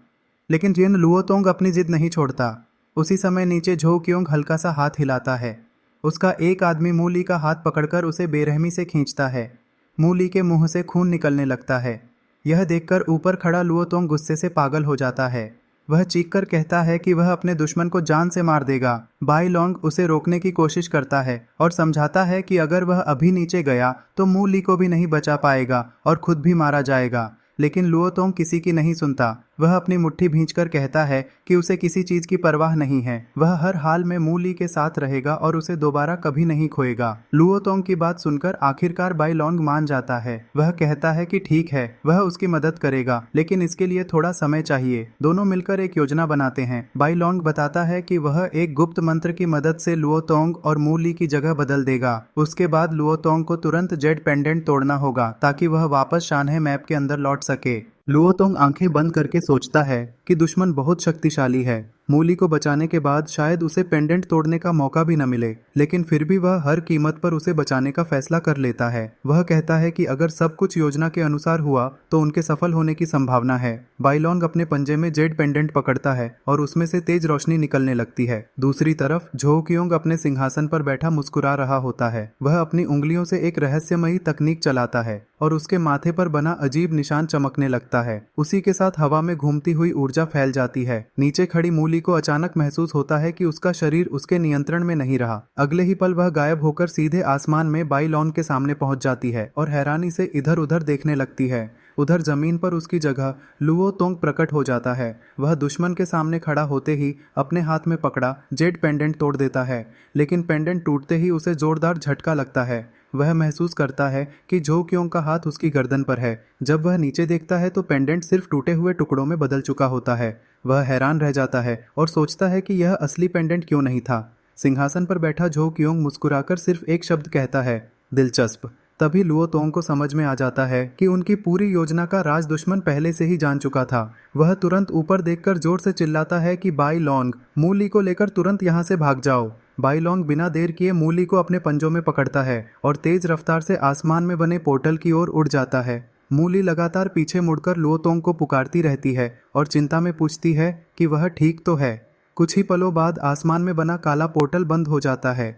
लेकिन जिन लुओ तोंग अपनी जिद नहीं छोड़ता। उसी समय नीचे झो क्योंग हल्का सा हाथ हिलाता है। उसका एक आदमी मू ली का हाथ पकड़कर उसे बेरहमी से खींचता है। मू ली के मुंह से खून निकलने लगता है। यह देखकर ऊपर खड़ा लुओ तोंग गुस्से से पागल हो जाता है। वह चीखकर कहता है कि वह अपने दुश्मन को जान से मार देगा। बाई लॉन्ग उसे रोकने की कोशिश करता है और समझाता है कि अगर वह अभी नीचे गया तो मू ली को भी नहीं बचा पाएगा और खुद भी मारा जाएगा। लेकिन लुओ तोंग किसी की नहीं सुनता। वह अपनी मुट्ठी भींचकर कहता है कि उसे किसी चीज की परवाह नहीं है। वह हर हाल में मू ली के साथ रहेगा और उसे दोबारा कभी नहीं खोएगा। लुओ तोंग की बात सुनकर आखिरकार बाई लॉन्ग मान जाता है। वह कहता है कि ठीक है, वह उसकी मदद करेगा, लेकिन इसके लिए थोड़ा समय चाहिए। दोनों मिलकर एक योजना बनाते हैं। बाई लॉन्ग बताता है कि वह एक गुप्त मंत्र की मदद से लुओ तोंग और मू ली की जगह बदल देगा। उसके बाद लुओ तोंग को तुरंत जेड पेंडेंट तोड़ना होगा ताकि वह वापस शानहे मैप के अंदर लौट सके। लुओ तोंग आंखें बंद करके सोचता है कि दुश्मन बहुत शक्तिशाली है। मू ली को बचाने के बाद शायद उसे पेंडेंट तोड़ने का मौका भी न मिले, लेकिन फिर भी वह हर कीमत पर उसे बचाने का फैसला कर लेता है। वह कहता है कि अगर सब कुछ योजना के अनुसार हुआ तो उनके सफल होने की संभावना है। बाई लॉन्ग अपने पंजे में जेड पेंडेंट पकड़ता है और उसमें से तेज रोशनी निकलने लगती है। दूसरी तरफ झो क्योंग अपने सिंहासन पर बैठा मुस्कुरा रहा होता है। वह अपनी उंगलियों से एक रहस्यमयी तकनीक चलाता है और उसके माथे पर बना अजीब निशान चमकने लगता है। उसी के साथ हवा में घूमती हुई ऊर्जा फैल जाती है। नीचे खड़ी मू ली को अचानक महसूस होता है कि उसका शरीर उसके नियंत्रण में नहीं रहा। अगले ही पल वह गायब होकर सीधे आसमान में बाई लॉन्ग के सामने पहुंच जाती है और हैरानी से इधर उधर देखने लगती है। उधर जमीन पर उसकी जगह लुओ तोंग प्रकट हो जाता है। वह दुश्मन के सामने खड़ा होते ही अपने हाथ में पकड़ा जेड पेंडेंट तोड़ देता है, लेकिन पेंडेंट टूटते ही उसे जोरदार झटका लगता है। वह महसूस करता है कि झो क्योंग का हाथ उसकी गर्दन पर है। जब वह नीचे देखता है तो पेंडेंट सिर्फ टूटे हुए टुकड़ों में बदल चुका होता है। वह हैरान रह जाता है और सोचता है कि यह असली पेंडेंट क्यों नहीं था। सिंहासन पर बैठा झो क्योंग मुस्कुराकर सिर्फ एक शब्द कहता है, दिलचस्प। तभी लुओ तोंग को समझ में आ जाता है कि उनकी पूरी योजना का राज दुश्मन पहले से ही जान चुका था। वह तुरंत ऊपर देखकर जोर से चिल्लाता है कि बाई लॉन्ग, मू ली को लेकर तुरंत यहाँ से भाग जाओ। बाई लॉन्ग बिना देर किए मू ली को अपने पंजों में पकड़ता है और तेज रफ्तार से आसमान में बने पोर्टल की ओर उड़ जाता है। मू ली लगातार पीछे मुड़कर लुओ तोंग को पुकारती रहती है और चिंता में पूछती है कि वह ठीक तो है। कुछ ही पलों बाद आसमान में बना काला पोर्टल बंद हो जाता है।